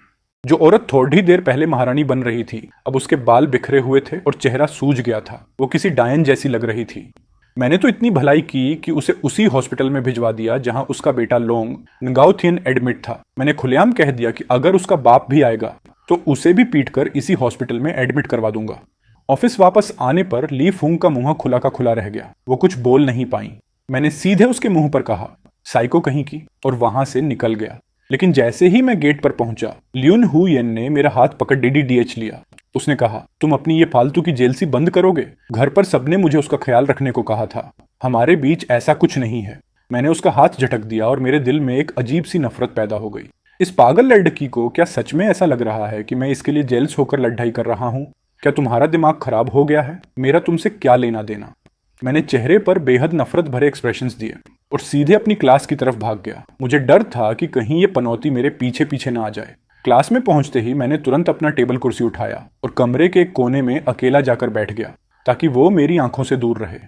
जो औरत थोड़ी देर पहले महारानी बन रही थी, अब उसके बाल बिखरे हुए थे और चेहरा सूज गया था। वो किसी डायन जैसी लग रही थी। मैंने तो इतनी भलाई की कि उसे उसी हॉस्पिटल में भिजवा दिया जहां उसका बेटा लोंग एनगाउथियन एडमिट था। मैंने खुलेआम कह दिया कि अगर उसका बाप भी आएगा तो उसे भी पीट कर इसी हॉस्पिटल में एडमिट करवा दूंगा। ऑफिस वापस आने पर ली फूंग का मुंह खुला का खुला रह गया। वो कुछ बोल नहीं पाई। मैंने सीधे उसके मुंह पर कहा, साइको कहीं की, और वहां से निकल गया। लेकिन जैसे ही मैं गेट पर पहुंचा, ल्यून हु येन ने मेरा हाथ पकड़ डीडीडीएच लिया। उसने कहा, तुम अपनी ये फालतू की जेलसी बंद करोगे? घर पर सबने मुझे उसका ख्याल रखने को कहा था। हमारे बीच ऐसा कुछ नहीं है। मैंने उसका हाथ झटक दिया और मेरे दिल में एक अजीब सी नफरत पैदा हो गई। इस पागल लड़की को क्या सच में ऐसा लग रहा है कि मैं इसके लिए जेल्स होकर लड़ाई कर रहा हूं? क्या तुम्हारा दिमाग खराब हो गया है? मेरा तुमसे क्या लेना देना? मैंने चेहरे पर बेहद नफरत भरे एक्सप्रेशंस दिए और सीधे अपनी क्लास की तरफ भाग गया। मुझे डर था कि कहीं ये पनौती मेरे पीछे पीछे ना आ जाए। क्लास में पहुंचते ही मैंने तुरंत अपना टेबल कुर्सी उठाया और कमरे के एक कोने में अकेला जाकर बैठ गया ताकि वो मेरी आंखों से दूर रहे।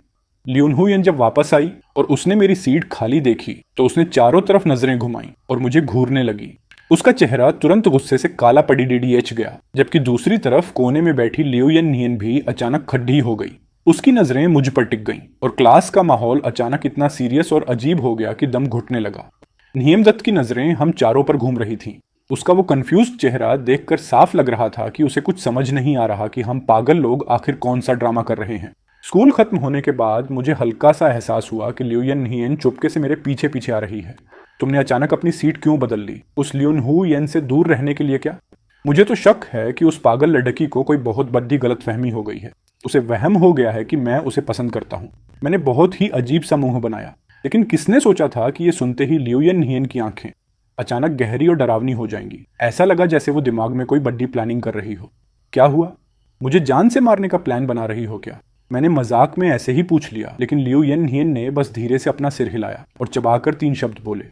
ल्यून हु येन जब वापस आई और उसने मेरी सीट खाली देखी तो उसने चारों तरफ नजरें घुमाई और मुझे घूरने लगी। उसका चेहरा तुरंत गुस्से से काला पड़ी डीडीएच गया, जबकि दूसरी तरफ कोने में बैठी लियू येन नियन भी अचानक खड्डी हो गई। उसकी नजरें मुझ पर टिक गईं और क्लास का माहौल अचानक इतना सीरियस और अजीब हो गया कि दम घुटने लगा। नियमदत्त की नजरें हम चारों पर घूम रही थीं। उसका वो कंफ्यूज चेहरा देखकर साफ लग रहा था कि उसे कुछ समझ नहीं आ रहा कि हम पागल लोग आखिर कौन सा ड्रामा कर रहे हैं। स्कूल खत्म होने के बाद मुझे हल्का सा एहसास हुआ कि ल्यूयन हियन चुपके से मेरे पीछे पीछे आ रही है। तुमने अचानक अपनी सीट क्यों बदल ली? उस ल्यून हु येन से दूर रहने के लिए क्या? मुझे तो शक है कि उस पागल लड़की को कोई बहुत बड़ी गलतफहमी हो गई है। उसे वहम हो गया है कि मैं उसे पसंद करता हूँ। मैंने बहुत ही अजीब सा मुंह बनाया, लेकिन किसने सोचा था कि ये सुनते ही ल्यूयन हियन की आंखें अचानक गहरी और डरावनी हो जाएंगी। ऐसा लगा जैसे वो दिमाग में कोई बड़ी प्लानिंग कर रही हो। क्या हुआ? मुझे जान से मारने का प्लान बना रही हो क्या? मैंने मजाक में ऐसे ही पूछ लिया, लेकिन ल्यूयन हियन ने बस धीरे से अपना सिर हिलाया और चबाकर 3 शब्द बोले,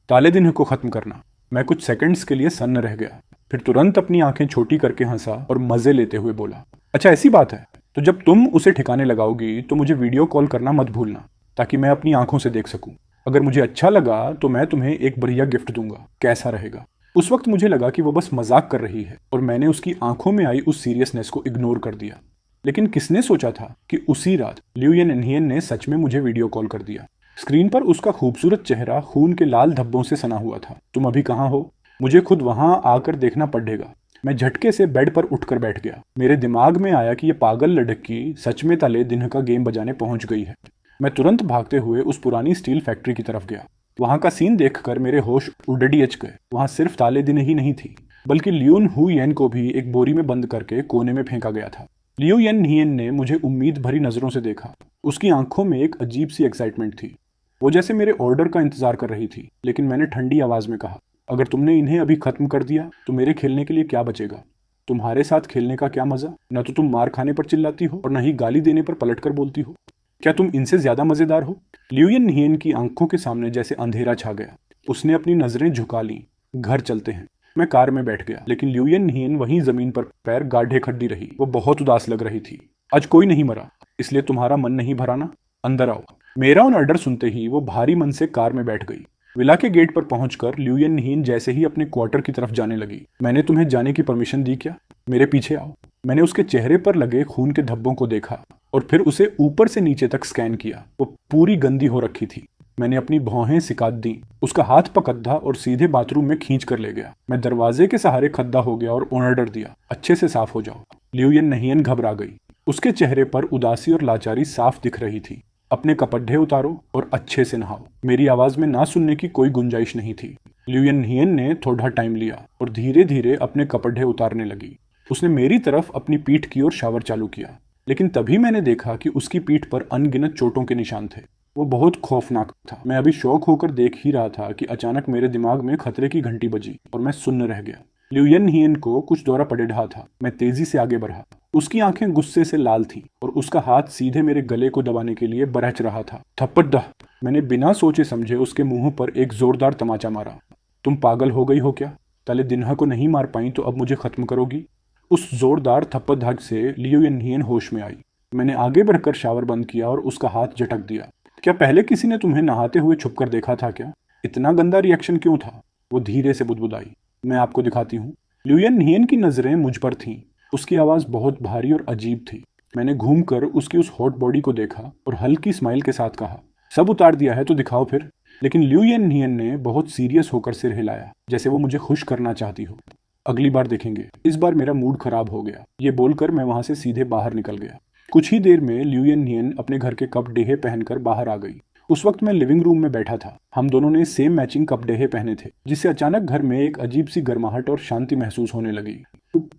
ताले दिन को खत्म करना। मैं कुछ सेकंड्स के लिए सन्न रह गया, फिर तुरंत अपनी आंखें छोटी करके हंसा और मजे लेते हुए बोला, अच्छा ऐसी बात है, तो जब तुम उसे ठिकाने लगाओगी तो मुझे वीडियो कॉल करना मत भूलना, ताकि मैं अपनी आंखों से देख सकूं। अगर मुझे अच्छा लगा तो मैं तुम्हें एक बढ़िया गिफ्ट दूंगा, कैसा रहेगा? उस वक्त मुझे लगा कि वो बस मजाक कर रही है और मैंने उसकी आंखों में आई उस सीरियसनेस को इग्नोर कर दिया। लेकिन किसने सोचा था कि उसी रात ल्यूयन हियन ने सच में मुझे वीडियो कॉल कर दिया। स्क्रीन पर उसका खूबसूरत चेहरा खून के लाल धब्बों से सना हुआ था। तुम अभी कहाँ हो? मुझे खुद वहां आकर देखना पड़ेगा। मैं झटके से बेड पर उठकर बैठ गया। मेरे दिमाग में आया कि यह पागल लड़की सच में ताले दिन का गेम बजाने पहुंच गई है। मैं तुरंत भागते हुए उस पुरानी स्टील फैक्ट्री की तरफ गया। वहां का सीन देखकर मेरे होश उड़डियच गए। वहां सिर्फ ताले दिन ही नहीं थी, बल्कि ल्यून हु येन को भी एक बोरी में बंद करके कोने में फेंका गया था। लियू येन हियन ने मुझे उम्मीद भरी नजरों से देखा। उसकी आंखों में एक अजीब सी एक्साइटमेंट थी। वो जैसे मेरे ऑर्डर का इंतजार कर रही थी। लेकिन मैंने ठंडी आवाज में कहा, अगर तुमने इन्हें अभी खत्म कर दिया तो मेरे खेलने के लिए क्या बचेगा? तुम्हारे साथ खेलने का क्या मजा? न तो तुम मार खाने पर चिल्लाती हो और न ही गाली देने पर पलटकर बोलती हो। क्या तुम इनसे ज्यादा मजेदार हो? ल्यूयन हियन की आंखों के सामने जैसे अंधेरा छा गया। उसने अपनी नजरें झुका ली। घर चलते हैं। मैं कार में बैठ गया, लेकिन ल्यूयन हियन वहीं जमीन पर पैर गाढ़े खड़ी रही। वो बहुत उदास लग रही थी। आज कोई नहीं मरा, इसलिए तुम्हारा मन नहीं भरा ना? अंदर आओ। मेरा उन ऑर्डर सुनते ही वो भारी मन से कार में बैठ गई। विला के गेट पर पहुंचकर ल्यूयन हियन जैसे ही अपने क्वार्टर की तरफ जाने लगी, मैंने तुम्हें जाने की परमिशन दी क्या? मेरे पीछे आओ। मैंने उसके चेहरे पर लगे खून के धब्बों को देखा और फिर उसे ऊपर से नीचे तक स्कैन किया। वो पूरी गंदी हो रखी थी। मैंने अपनी भौहें सिकात दी। उसका हाथ पकड़ा और सीधे बाथरूम में खींच कर ले गया। मैं दरवाजे के सहारे खद्दा हो गया और ऑर्डर दिया, अच्छे से साफ हो जाओ। ल्यूयन हियन घबरा गई। उसके चेहरे पर उदासी और लाचारी साफ दिख रही थी। अपने कपड़े उतारो और अच्छे से नहाओ। मेरी आवाज में ना सुनने की कोई गुंजाइश नहीं थी। ल्यूयन हियन ने थोड़ा टाइम लिया और धीरे धीरे अपने कपड़े उतारने लगी। उसने मेरी तरफ अपनी पीठ की ओर शावर चालू किया, लेकिन तभी मैंने देखा कि उसकी पीठ पर अनगिनत चोटों के निशान थे। वो बहुत खौफनाक था। मैं अभी शौक होकर देख ही रहा था कि अचानक मेरे दिमाग में खतरे की घंटी बजी और मैं सुन्न रह गया। ल्यूयन हियन को कुछ दौरा पड़े रहा था। मैं तेजी से आगे बढ़ा। उसकी आंखें गुस्से से लाल थीं और उसका हाथ सीधे मेरे गले को दबाने के लिए बरहच रहा था। थप्पड़ दह! मैंने बिना सोचे समझे उसके मुंह पर एक जोरदार तमाचा मारा। तुम पागल हो गई हो क्या? ताले दिन्हा को नहीं मार पाई तो अब मुझे खत्म करोगी? उस जोरदार थप्पड़ धाक से ल्यूयन हियन होश में आई। मैंने आगे बढ़कर शावर बंद किया और उसका हाथ झटक दिया। क्या पहले किसी ने तुम्हें नहाते हुए छुपकर देखा था क्या? इतना गंदा रिएक्शन क्यों था? वो धीरे से बुदबुदाई। मैं आपको दिखाती हूँ। ल्यूयन हियन की नजरें मुझ पर थीं। उसकी आवाज बहुत भारी और अजीब थी। मैंने घूमकर उसकी उस हॉट बॉडी को देखा और हल्की स्माइल के साथ कहा, सब उतार दिया है तो दिखाओ फिर। लेकिन ल्यूयन हियन ने बहुत सीरियस होकर सिर हिलाया, जैसे वो मुझे खुश करना चाहती हो। अगली बार देखेंगे। इस बार मेरा मूड खराब हो गया। ये बोलकर मैं वहां से सीधे बाहर निकल गया। कुछ ही देर में ल्यूयन नियन अपने घर के कपड़े पहनकर बाहर आ गई। उस वक्त मैं लिविंग रूम में बैठा था। हम दोनों ने सेम मैचिंग कपड़े पहने थे, जिससे अचानक घर में एक अजीब सी गर्माहट और शांति महसूस होने लगी।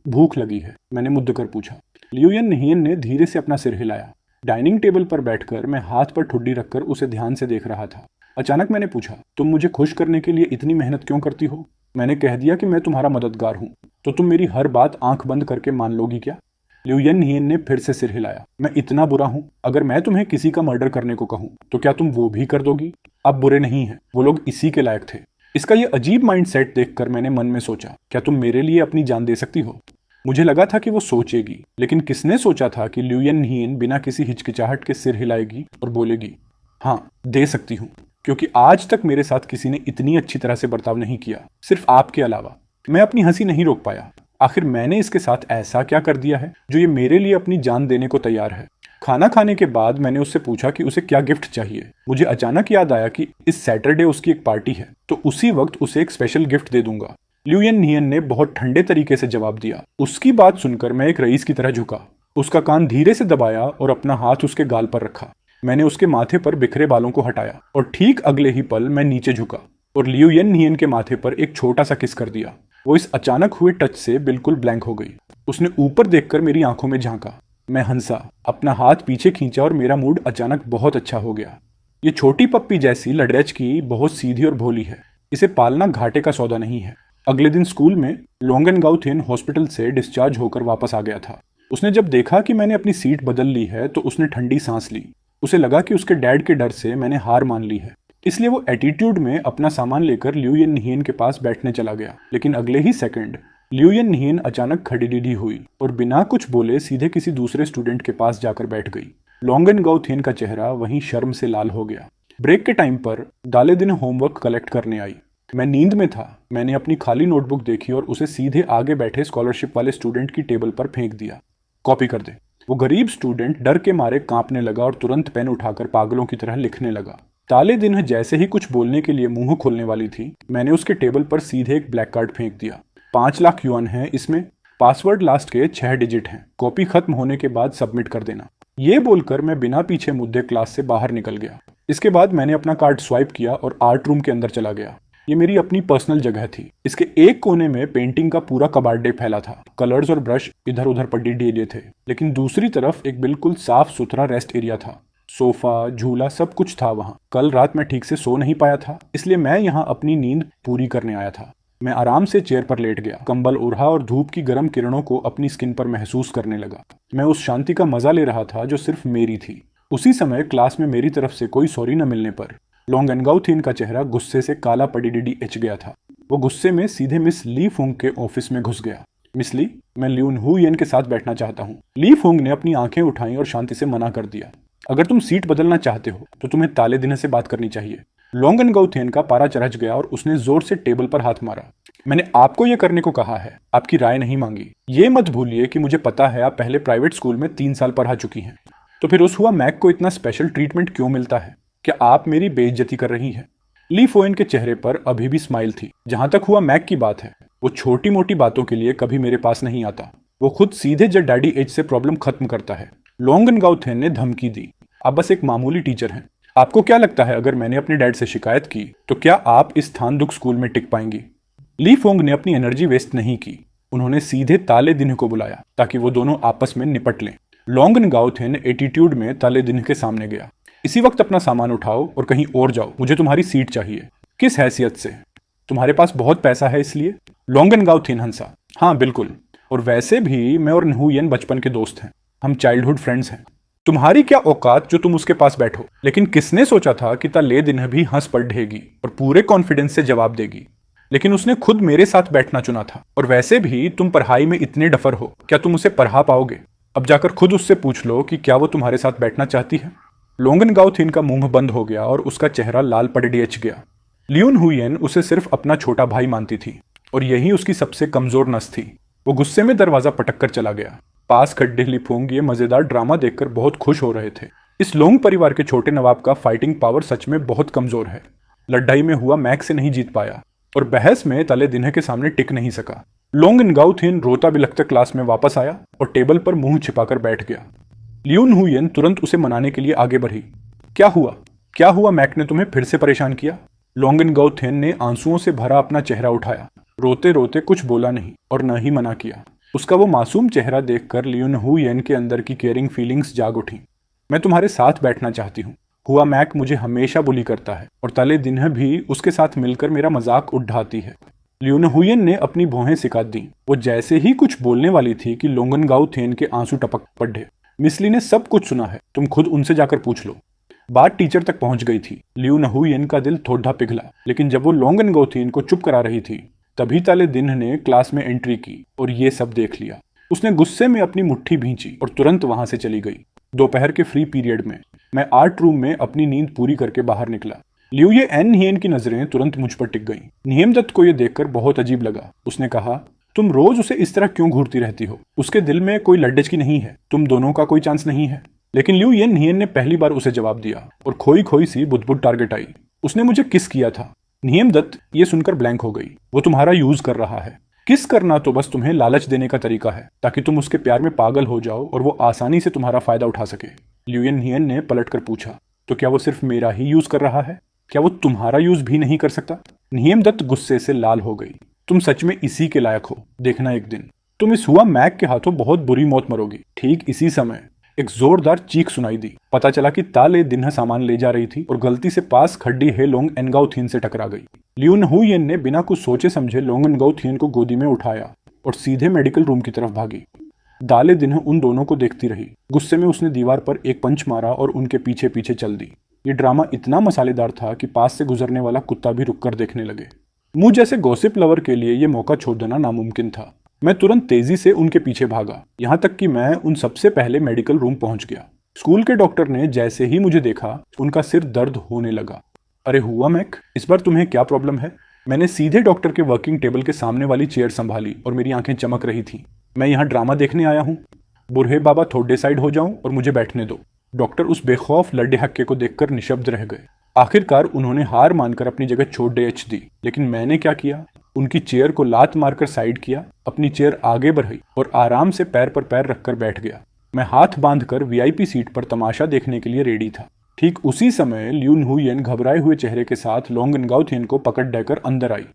भूख लगी है? मैंने मुद्द कर पूछा। ल्यूयन नियन ने धीरे से अपना सिर हिलाया। डाइनिंग टेबल पर बैठकर मैं हाथ पर ठुड्डी रखकर उसे ध्यान से देख रहा था। अचानक मैंने पूछा, तुम मुझे खुश करने के लिए इतनी मेहनत क्यों करती हो? मैंने कह दिया कि मैं तुम्हारा मददगार हूँ, तो तुम मेरी हर बात आंख बंद करके मान लोगी क्या? ल्यूयन नियन ने फिर से सिर हिलाया। मैं इतना बुरा हूँ? अगर मैं तुम्हें किसी का मर्डर करने को कहूँ तो क्या तुम वो भी कर दोगी? अब बुरे नहीं हैं, वो लोग इसी के लायक थे। इसका ये अजीब माइंडसेट देखकर मैंने मन में सोचा, क्या तुम मेरे लिए अपनी जान दे सकती हो? मुझे लगा था कि वो सोचेगी, लेकिन किसने सोचा था कि ल्यूयन नियन बिना किसी हिचकिचाहट के सिर हिलाएगी और बोलेगी, हाँ दे सकती हूँ, क्योंकि आज तक मेरे साथ किसी ने इतनी अच्छी तरह से बर्ताव नहीं किया, सिर्फ आपके अलावा। मैं अपनी हंसी नहीं रोक पाया। आखिर मैंने इसके साथ ऐसा क्या कर दिया है जो ये मेरे लिए अपनी जान देने को तैयार है? खाना खाने के बाद मैंने उससे पूछा कि उसे क्या गिफ्ट चाहिए। मुझे अचानक याद आया कि इस सैटरडे उसकी एक पार्टी है, तो उसी वक्त उसे एक स्पेशल गिफ्ट दे दूंगा। ल्यूयन नियन ने बहुत ठंडे तरीके से जवाब दिया। उसकी बात सुनकर मैं एक रईस की तरह झुका, उसका कान धीरे से दबाया और अपना हाथ उसके गाल पर रखा। मैंने उसके माथे पर बिखरे बालों को हटाया और ठीक अगले ही पल मैं नीचे झुका और ल्यूयन नियन के माथे पर एक छोटा सा किस कर दिया। वो इस अचानक हुए टच से बिल्कुल ब्लैंक हो गई। उसने ऊपर देखकर मेरी आंखों में झांका। मैं हंसा, अपना हाथ पीछे खींचा और मेरा मूड अचानक बहुत अच्छा हो गया। ये छोटी पप्पी जैसी लड़रेच की बहुत सीधी और भोली है। इसे पालना घाटे का सौदा नहीं है। अगले दिन स्कूल में लोंगनगाउथेन हॉस्पिटल से डिस्चार्ज होकर वापस आ गया था। उसने जब देखा कि मैंने अपनी सीट बदल ली है तो उसने ठंडी सांस ली। उसे लगा कि उसके डैड के डर से मैंने हार मान ली है, इसलिए वो एटीट्यूड में अपना सामान लेकर ल्यूयन नियन के पास बैठने चला गया। लेकिन अगले ही सेकंड ल्यूयन नियन अचानक खड़ी हुई और बिना कुछ बोले सीधे किसी दूसरे स्टूडेंट के पास जाकर बैठ गई। लोंगनगाउथेन का चेहरा वहीं शर्म से लाल हो गया। ब्रेक के टाइम पर दाले दिन होमवर्क कलेक्ट करने आई। मैं नींद में था। मैंने अपनी खाली नोटबुक देखी और उसे सीधे आगे बैठे स्कॉलरशिप वाले स्टूडेंट की टेबल पर फेंक दिया। कॉपी कर दे। वो गरीब स्टूडेंट डर के मारे कांपने लगा और तुरंत पेन उठाकर पागलों की तरह लिखने लगा। ताले दिन जैसे ही कुछ बोलने के लिए मुंह खोलने वाली थी, मैंने उसके टेबल पर सीधे एक ब्लैक कार्ड फेंक दिया। 5 लाख युआन है इसमें, पासवर्ड लास्ट के 6 डिजिट हैं, कॉपी खत्म होने के बाद सबमिट कर देना। ये बोलकर मैं बिना पीछे मुद्दे क्लास से बाहर निकल गया। इसके बाद मैंने अपना कार्ड स्वाइप किया और आर्ट रूम के अंदर चला गया। ये मेरी अपनी पर्सनल जगह थी। इसके एक कोने में पेंटिंग का पूरा कबाड़ फैला था। कलर्स और ब्रश इधर उधर पड़ी डीले थे, लेकिन दूसरी तरफ एक बिल्कुल साफ सुथरा रेस्ट एरिया था। सोफा, झूला, सब कुछ था वहाँ। कल रात मैं ठीक से सो नहीं पाया था, इसलिए मैं यहाँ अपनी नींद पूरी करने आया था। मैं आराम से चेयर पर लेट गया, कंबल ओढ़ा और धूप की गर्म किरणों को अपनी स्किन पर महसूस करने लगा। मैं उस शांति का मजा ले रहा था जो सिर्फ मेरी थी। उसी समय क्लास में मेरी तरफ से कोई सॉरी न मिलने पर लोंगनगाउथेन का चेहरा गुस्से से काला पड़ी एच गया था। वो गुस्से में सीधे मिस ली फुंग के ऑफिस में घुस गया। मिस ली, मैं ल्यून हु येन के साथ बैठना चाहता हूँ। ली फुंग ने अपनी आंखें उठाई और शांति से मना कर दिया। अगर तुम सीट बदलना चाहते हो तो तुम्हें ताले दिन से बात करनी चाहिए। लोंगनगाउथेन का पारा चढ़ गया और उसने जोर से टेबल पर हाथ मारा। मैंने आपको यह करने को कहा है, आपकी राय नहीं मांगी। ये मत भूलिए कि मुझे पता है आप पहले प्राइवेट स्कूल में 3 साल पढ़ा चुकी हैं। तो फिर उस हुआ मैक को इतना स्पेशल ट्रीटमेंट क्यों मिलता है? क्या आप मेरी बेइज्जती कर रही हैं? ली फोएन के चेहरे पर अभी भी स्माइल थी। जहां तक हुआ मैक की बात है, वो छोटी मोटी बातों के लिए कभी मेरे पास नहीं आता। वो खुद सीधे जब डैडी एज से प्रॉब्लम खत्म करता है। लोंगनगाउथेन ने धमकी दी, आप बस एक मामूली टीचर हैं। आपको क्या लगता है अगर मैंने अपने डैड से शिकायत की तो क्या आप इस स्थान दुख स्कूल में टिक पाएंगी? ली फोंग ने अपनी एनर्जी वेस्ट नहीं की। उन्होंने सीधे ताले दिन को बुलाया ताकि वो दोनों आपस में निपट लें। लोंगनगाउथेन एटीट्यूड में ताले दिन के सामने गया। इसी वक्त अपना सामान उठाओ और कहीं और जाओ, मुझे तुम्हारी सीट चाहिए। किस हैसियत से? तुम्हारे पास बहुत पैसा है इसलिए? लोंगनगाउथेन हंसा, हाँ बिल्कुल, और वैसे भी मैं और न्हू येन बचपन के दोस्त हैं, हम चाइल्डहुड फ्रेंड्स हैं। तुम्हारी क्या औकात जो तुम उसके पास बैठो। लेकिन किसने सोचा था कि ताले दिन भी हंस पढ़ेगी और पूरे कॉन्फिडेंस से जवाब देगी। लेकिन उसने खुद मेरे साथ बैठना चुना था। और वैसे भी तुम पढ़ाई में इतने डफर हो, क्या तुम उसे पढ़ा पाओगे? अब जाकर खुद उससे पूछ लो कि क्या वो तुम्हारे साथ बैठना चाहती है। लोंगनगाउथेन का मुंह बंद हो गया और उसका चेहरा लाल पड़ेच गया। ल्यून हुयेन उसे सिर्फ अपना छोटा भाई मानती थी और यही उसकी सबसे कमजोर नस थी। वो गुस्से में दरवाजा पटक कर चला गया। पास खड्डे लिफोंग ये मजेदार ड्रामा देखकर बहुत खुश हो रहे थे। इस लोंग परिवार के छोटे नवाब का फाइटिंग पावर सच में बहुत कमजोर है। लड़ाई में हुआ मैक से नहीं जीत पाया और बहस में तले दिन के सामने टिक नहीं सका। लोंगनगाओ थिन रोता बिलखता क्लास में वापस आया और टेबल पर मुंह छिपाकर बैठ गया। ल्यून हुयन तुरंत उसे मनाने के लिए आगे बढ़ी। क्या हुआ? क्या हुआ? मैक ने तुम्हें फिर से परेशान किया? लोंगनगाओ थिन ने आंसुओं से भरा अपना चेहरा उठाया। रोते रोते कुछ बोला नहीं और न ही मना किया। उसका वो मासूम चेहरा देखकर ल्यून हुयन के अंदर की केयरिंग फीलिंग्स जाग उठी। मैं तुम्हारे साथ बैठना चाहती हूँ। हुआ मैक मुझे हमेशा बुली करता है और ताले दिन भी उसके साथ मिलकर मेरा मजाक उड़ाती है। ल्यून हुयन ने अपनी भौहें सिका दी। वो जैसे ही कुछ बोलने वाली थी कि लोंगनगाओ थिन के आंसू टपक पड़े। मिस ली ने सब कुछ सुना है, तुम खुद उनसे जाकर पूछ लो। बात टीचर तक पहुंच गई थी। ल्यून हुयन का दिल थोड़ा पिघला, लेकिन जब वो लोंगनगाओ थिन को चुप करा रही थी तभी ताले दिन ने क्लास में एंट्री की और ये सब देख लिया। उसने गुस्से में अपनी मुट्ठी भींची और तुरंत वहां से चली गई। दोपहर के फ्री पीरियड में मैं आर्ट रूम में अपनी नींद पूरी करके बाहर निकला। लियू ये एन हियन की नजरें तुरंत मुझ पर टिक गईं। नियमदत्त को यह देखकर बहुत अजीब लगा। उसने कहा, तुम रोज उसे इस तरह क्यों घूरती रहती हो? उसके दिल में कोई लड्डच की नहीं है, तुम दोनों का कोई चांस नहीं है। लेकिन लियू येन हियन ने पहली बार उसे जवाब दिया और खोई खोई सी बुदबुद टारगेट आई। उसने मुझे किस किया था? नियमदत्त ये सुनकर ब्लैंक हो गई। वो तुम्हारा यूज कर रहा है। किस करना तो बस तुम्हें लालच देने का तरीका है ताकि तुम उसके प्यार में पागल हो जाओ और वो आसानी से तुम्हारा फायदा उठा सके। लियू येन हियन ने पलटकर पूछा, तो क्या वो सिर्फ मेरा ही यूज कर रहा है? क्या वो तुम्हारा यूज भी नहीं कर सकता? नियमदत्त गुस्से से लाल हो गई। तुम सच में इसी के लायक हो। देखना एक दिन तुम इस हुआ मैक के हाथों बहुत बुरी मौत मरोगी। ठीक इसी समय एक जोरदार चीख सुनाई दी। पता चला कि ताले दिन सामान ले जा रही थी और गलती से पास खड़ी हे लोंग एनगाओ थिन से टकरा गई। ल्यून हुयन ने बिना कुछ सोचे समझे लोंग एनगाओ थिन को गोदी में उठाया और सीधे मेडिकल रूम की तरफ भागी। दाले दिन उन दोनों को देखती रही। गुस्से में उसने दीवार पर एक पंच मारा और उनके पीछे पीछे चल दी। ये ड्रामा इतना मसालेदार था कि पास से गुजरने वाला कुत्ता भी रुककर देखने लगे। मुझ जैसे गॉसिप लवर के लिए ये मौका छोड़ देना नामुमकिन था। मैं तुरंत तेजी से उनके पीछे भागा, यहाँ तक कि मैं उन सबसे पहले मेडिकल रूम पहुंच गया। स्कूल के डॉक्टर ने जैसे ही मुझे देखा उनका सिर दर्द होने लगा। अरे हुआ मैक, इस बार तुम्हें क्या प्रॉब्लम है? मैंने सीधे डॉक्टर के वर्किंग टेबल के सामने वाली चेयर संभाली और मेरी आंखें चमक रही थी। मैं यहाँ ड्रामा देखने आया हूँ। बुरहे बाबा थोड़े साइड हो जाऊं और मुझे बैठने दो। डॉक्टर उस बेखौफ लड्डे हक्के को देखकर निशब्द रह गए। आखिरकार उन्होंने हार मानकर अपनी जगह छोड़ डेच दी। लेकिन मैंने क्या किया? उनकी चेयर को लात मारकर साइड किया, अपनी चेयर आगे बढ़ाई और आराम से पैर पर पैर रखकर बैठ गया। मैं हाथ बांधकर वीआईपी सीट पर तमाशा देखने के लिए रेडी था। ठीक उसी समय ल्यून हुयन घबराए हुए चेहरे के साथ लोंग एनगाओ थिन को पकड़ देकर अंदर आई।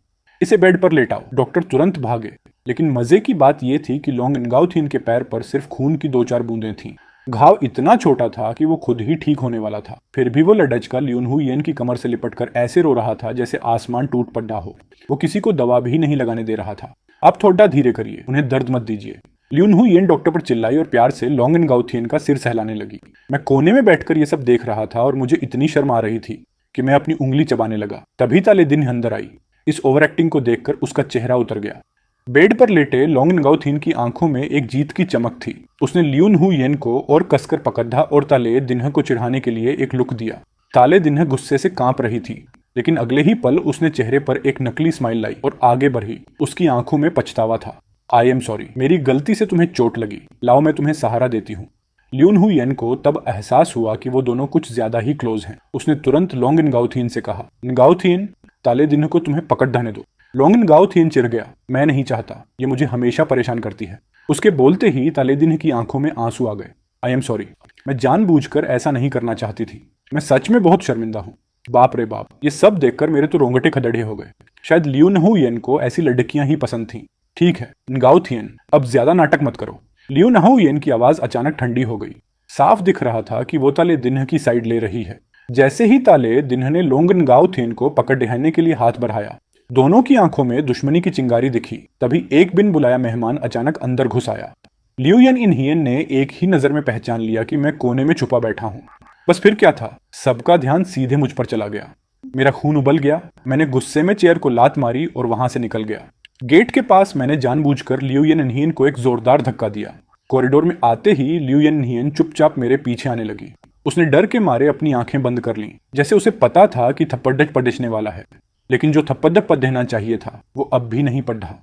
इसे बेड पर लेटाओ। डॉक्टर तुरंत भागे। लेकिन मजे की बात यह थी कि लोंग एनगाओ थिन के पैर पर सिर्फ खून की 2-4 बूंदें थीं। घाव इतना छोटा था कि वो खुद ही ठीक होने वाला था। फिर भी वो लडचका ल्यून हुयन की कमर से लिपटकर ऐसे रो रहा था जैसे आसमान टूट पड़ा हो। वो किसी को दवा भी नहीं लगाने दे रहा था। आप थोड़ा धीरे करिए, उन्हें दर्द मत दीजिए। ल्यून हुयन डॉक्टर पर चिल्लाई और प्यार से लोंग एनगाओ थिन का सिर सहलाने लगी। मैं कोने में बैठकर ये सब देख रहा था और मुझे इतनी शर्म आ रही थी कि मैं अपनी उंगली चबाने लगा। तभी ताले दिन अंदर आई। इस ओवर एक्टिंग को देखकर उसका चेहरा उतर गया। बेड पर लेटे लोंग एनगाओ थिन की आंखों में एक जीत की चमक थी। उसने ल्यून हुयन को और कसकर पकड़ा और ताले दिन्ह को चिढ़ाने के लिए एक लुक दिया। ताले दिन्ह गुस्से से कांप रही थी, लेकिन अगले ही पल उसने चेहरे पर एक नकली स्माइल लाई और आगे बढ़ी। उसकी आंखों में पछतावा था। आई एम सॉरी, मेरी गलती से तुम्हें चोट लगी। लाओ मैं तुम्हें सहारा देती हूँ। ल्यून हुयन को तब एहसास हुआ कि वो दोनों कुछ ज्यादा ही क्लोज हैं। उसने तुरंत लोंग एनगाओ थिन से कहा, एनगाओ थिन, ताले दिन्ह को तुम्हें पकड़ जाने दो। लोंग एनगाओ थिन चिढ़ गया। मैं नहीं चाहता, ये मुझे हमेशा परेशान करती है। उसके बोलते ही ताले दिन्ह की आंखों में आंसू आ गए। आई एम सॉरी, मैं जानबूझकर ऐसा नहीं करना चाहती थी। मैं सच में बहुत शर्मिंदा हूँ। बाप रे बाप, ये सब देखकर मेरे तो रोंगटे खदड़े हो गए। शायद ल्यून हुयन को ऐसी लड़कियां ही पसंद थीं। ठीक है एनगाओ थिन, अब ज्यादा नाटक मत करो। ल्यून हुयन की आवाज अचानक ठंडी हो गई। साफ दिख रहा था कि वो ताले दिन्ह की साइड ले रही है। जैसे ही ताले दिन्ह ने लोंग एनगाओ थिन को पकड़ डिहाने के लिए हाथ बढ़ाया, दोनों की आंखों में दुश्मनी की चिंगारी दिखी। तभी एक बिन बुलाया मेहमान अचानक अंदर घुस आया। लियू येन इन हियन ने एक ही नजर में पहचान लिया कि मैं कोने में छुपा बैठा हूं। बस फिर क्या था, सबका ध्यान सीधे मुझ पर चला गया। मेरा खून उबल गया। मैंने गुस्से में चेयर को लात मारी और वहां से निकल गया। गेट के पास मैंने जानबूझकर लियू येन इन हियन को एक जोरदार धक्का दिया। कॉरिडोर में आते ही लियू येन इन हियन चुपचाप मेरे पीछे आने लगी। उसने डर के मारे अपनी आंखें बंद कर लीं, जैसे उसे पता था कि थप्पड़ पड़ने वाला है। लेकिन जो थप्पड़ पड़ना चाहिए था वो अब भी नहीं पड़ा।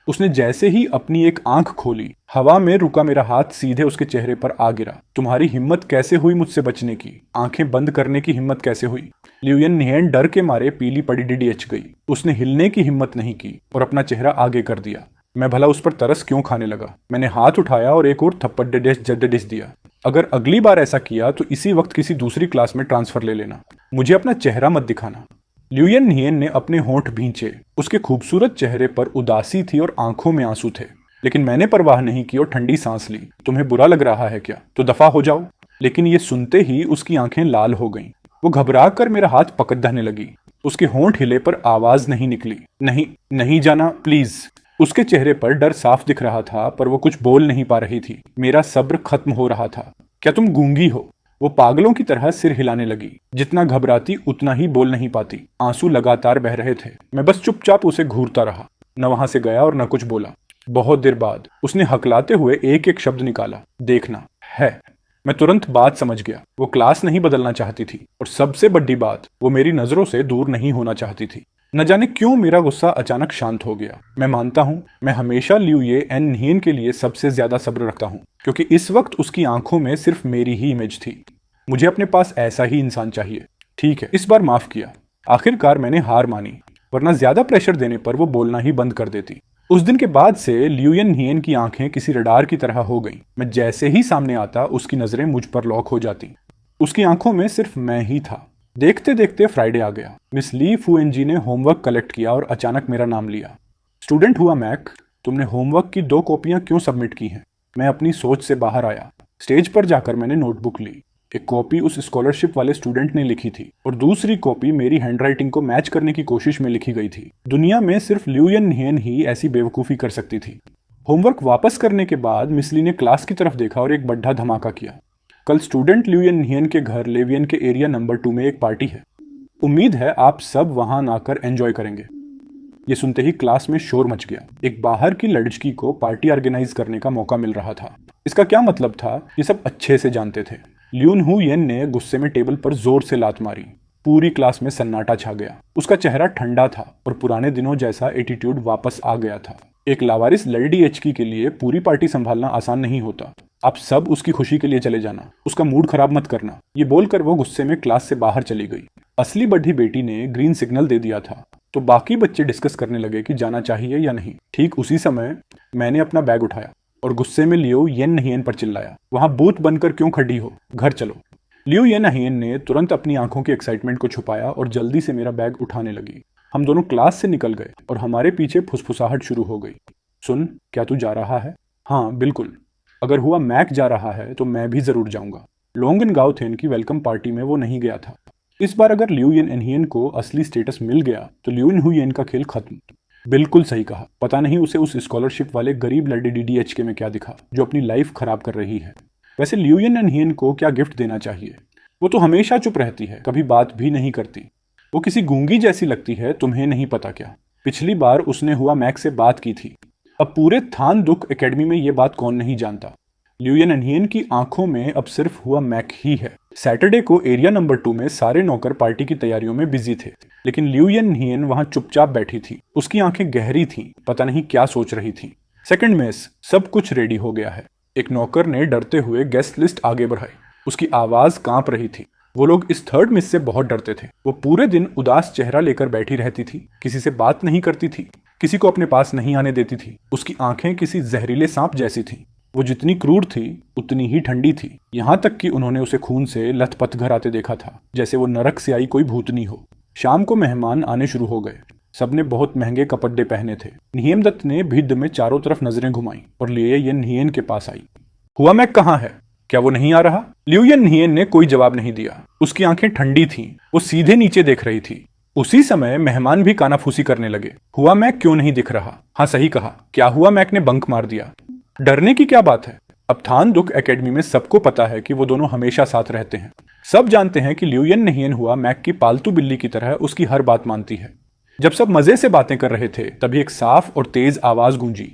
उसने जैसे ही अपनी एक आंख खोली, हवा में रुका मेरा हाथ सीधे उसके चेहरे पर आ गिरा। तुम्हारी हिम्मत कैसे हुई मुझसे बचने की? आंखें बंद करने की हिम्मत कैसे हुई? लियू येन हियन डर के मारे पीली पड़ी डिडीएच गई। उसने हिलने की हिम्मत नहीं की और अपना चेहरा आगे कर दिया। मैं भला उस पर तरस क्यों खाने लगा। मैंने हाथ उठाया और एक और थप्पड़ डिश दिया। अगर अगली बार ऐसा किया तो इसी वक्त किसी दूसरी क्लास में ट्रांसफर ले लेना, मुझे अपना चेहरा मत दिखाना। ल्यूयन नियन ने अपने होंठ भींचे। उसके खूबसूरत चेहरे पर उदासी थी और आंखों में आंसू थे, लेकिन मैंने परवाह नहीं की और ठंडी सांस ली। तुम्हें बुरा लग रहा है क्या? तो दफा हो जाओ। लेकिन ये सुनते ही उसकी आंखें लाल हो गईं। वो घबरा कर मेरा हाथ पकड़ने लगी। उसके होंठ हिले पर आवाज नहीं निकली। नहीं, नहीं जाना प्लीज। उसके चेहरे पर डर साफ दिख रहा था, पर वो कुछ बोल नहीं पा रही थी। मेरा सब्र खत्म हो रहा था। क्या तुम गूंगी हो? वो पागलों की तरह सिर हिलाने लगी। जितना घबराती उतना ही बोल नहीं पाती। आंसू लगातार बह रहे थे। मैं बस चुपचाप उसे घूरता रहा, न वहां से गया और न कुछ बोला। बहुत देर बाद उसने हकलाते हुए एक एक शब्द निकाला, देखना है। मैं तुरंत बात समझ गया। वो क्लास नहीं बदलना चाहती थी, और सबसे बड़ी बात, वो मेरी नजरों से दूर नहीं होना चाहती थी। न जाने क्यों मेरा गुस्सा अचानक शांत हो गया। मैं मानता हूं, मैं हमेशा लियू एन नियन के लिए सबसे ज्यादा सब्र रखता हूं, क्योंकि इस वक्त उसकी आंखों में सिर्फ मेरी ही इमेज थी। मुझे अपने पास ऐसा ही इंसान चाहिए। ठीक है, इस बार माफ किया। आखिरकार मैंने हार मानी, वरना ज्यादा प्रेशर देने पर वो बोलना ही बंद कर देती। उस दिन के बाद से ल्यूयन नियन की आंखें किसी रडार की तरह हो गईं। मैं जैसे ही सामने आता उसकी नजरें मुझ पर लॉक हो जाती। उसकी आंखों में सिर्फ मैं ही था। देखते देखते फ्राइडे आ गया। मिस ली फुएनजी ने होमवर्क कलेक्ट किया और अचानक मेरा नाम लिया। स्टूडेंट हुआ मैक, तुमने होमवर्क की 2 कॉपियां क्यों सबमिट की हैं? मैं अपनी सोच से बाहर आया। स्टेज पर जाकर मैंने नोटबुक ली। एक कॉपी उस स्कॉलरशिप वाले स्टूडेंट ने लिखी थी और दूसरी कॉपी मेरी हैंडराइटिंग को मैच करने की कोशिश में लिखी गई थी। दुनिया में सिर्फ ल्यूयन नियन ही ऐसी बेवकूफ़ी कर सकती थी। होमवर्क वापस करने के बाद मिस ली ने क्लास की तरफ देखा और एक बड़ा धमाका किया। कल स्टूडेंट ल्यूयन नियन के घर लेवियन के एरिया नंबर 2 में एक पार्टी है। उम्मीद है आप सब वहां आकर एंजॉय करेंगे। ये सुनते ही क्लास में शोर मच गया। एक बाहर की लड़की को पार्टी ऑर्गेनाइज करने का मौका मिल रहा था। इसका क्या मतलब था, ये सब अच्छे से जानते थे। ल्यून हु येन ने गुस्से में टेबल पर जोर से लात मारी। पूरी क्लास में सन्नाटा छा गया। उसका चेहरा ठंडा था और पुराने दिनों जैसा एटीट्यूड वापस आ गया था। एक लावारिस लेडी एचकी के लिए पूरी पार्टी संभालना आसान नहीं होता। आप सब उसकी खुशी के लिए चले जाना, उसका मूड खराब मत करना। ये बोलकर वो गुस्से में क्लास से बाहर चली गई। असली बड़ी बेटी ने ग्रीन सिग्नल दे दिया था, तो बाकी बच्चे डिस्कस करने लगे कि जाना चाहिए या नहीं। ठीक उसी समय मैंने अपना बैग उठाया और गुस्से में लियो येन नहियन पर चिल्लाया, वहां बूथ बनकर क्यों खड़ी हो, घर चलो। लियो येन नहियन ने तुरंत अपनी आंखों की एक्साइटमेंट को छुपाया और जल्दी से मेरा बैग उठाने लगी। हम दोनों क्लास से निकल गए और हमारे पीछे फुसफुसाहट शुरू हो गई। सुन, क्या तू जा रहा है? हाँ बिल्कुल, अगर हुआ मैक जा रहा है तो मैं भी जरूर जाऊंगा। लोंगन गाओथेन की वेलकम पार्टी में वो नहीं गया था। इस बार अगर ल्यूयन एनहियन को असली स्टेटस मिल गया तो ल्यून हुयन का खेल खत्म। बिल्कुल सही कहा। पता नहीं उसे उस स्कॉलरशिप वाले गरीब लड़े डीडीएचके में क्या दिखा जो अपनी लाइफ खराब कर रही है। वैसे ल्यूयन एनहियन को क्या गिफ्ट देना चाहिए? वो तो हमेशा चुप रहती है, कभी बात भी नहीं करती। वो किसी गूंगी जैसी लगती है, तुम्हें नहीं पता क्या? पिछली बार उसने हुआ मैक से बात की थी। अब पूरे थान दुख एकेडमी में ये बात कौन नहीं जानता। ल्यूयन एनहियन की आंखों में अब सिर्फ हुआ मैक ही है। सैटरडे को एरिया नंबर 2 में सारे नौकर पार्टी की तैयारियों में बिजी थे, लेकिन ल्यूयन एनहियन वहां चुपचाप बैठी थी। उसकी आंखें गहरी थीं, पता नहीं क्या सोच रही थी। सेकंड मेस, सब कुछ रेडी हो गया है। एक नौकर ने डरते हुए गेस्ट लिस्ट आगे बढ़ाई। उसकी आवाज कांप रही थी। वो लोग इस थर्ड मिस से बहुत डरते थे। वो पूरे दिन उदास चेहरा लेकर बैठी रहती थी, किसी से बात नहीं करती थी, किसी को अपने पास नहीं आने देती थी। उसकी आंखें किसी जहरीले सांप जैसी थी। वो जितनी क्रूर थी उतनी ही ठंडी थी। यहां तक कि उन्होंने उसे खून से लथपथ घर आते देखा था, जैसे वो नरक से आई कोई भूतनी हो। शाम को मेहमान आने शुरू हो गए। सबने बहुत महंगे कपड़े पहने थे। नियमदत्त ने भिद्द में चारों तरफ नजरें घुमाई और लियन नियन के पास आई। हुआ मैक कहाँ है? क्या वो नहीं आ रहा? ल्यूयन नियन ने कोई जवाब नहीं दिया। उसकी आंखें ठंडी थीं। वो सीधे नीचे देख रही थी। उसी समय मेहमान भी कानाफूसी करने लगे। हुआ मैक क्यों नहीं दिख रहा? हाँ सही कहा, क्या हुआ मैक ने बंक मार दिया? डरने की क्या बात है? अब थान दुख एकेडमी में सबको पता है कि वो दोनों हमेशा साथ रहते हैं। सब जानते हैं कि ल्यूयन नियन हुआ मैक की पालतू बिल्ली की तरह उसकी हर बात मानती है। जब सब मजे से बातें कर रहे थे तभी एक साफ और तेज आवाज गूंजी,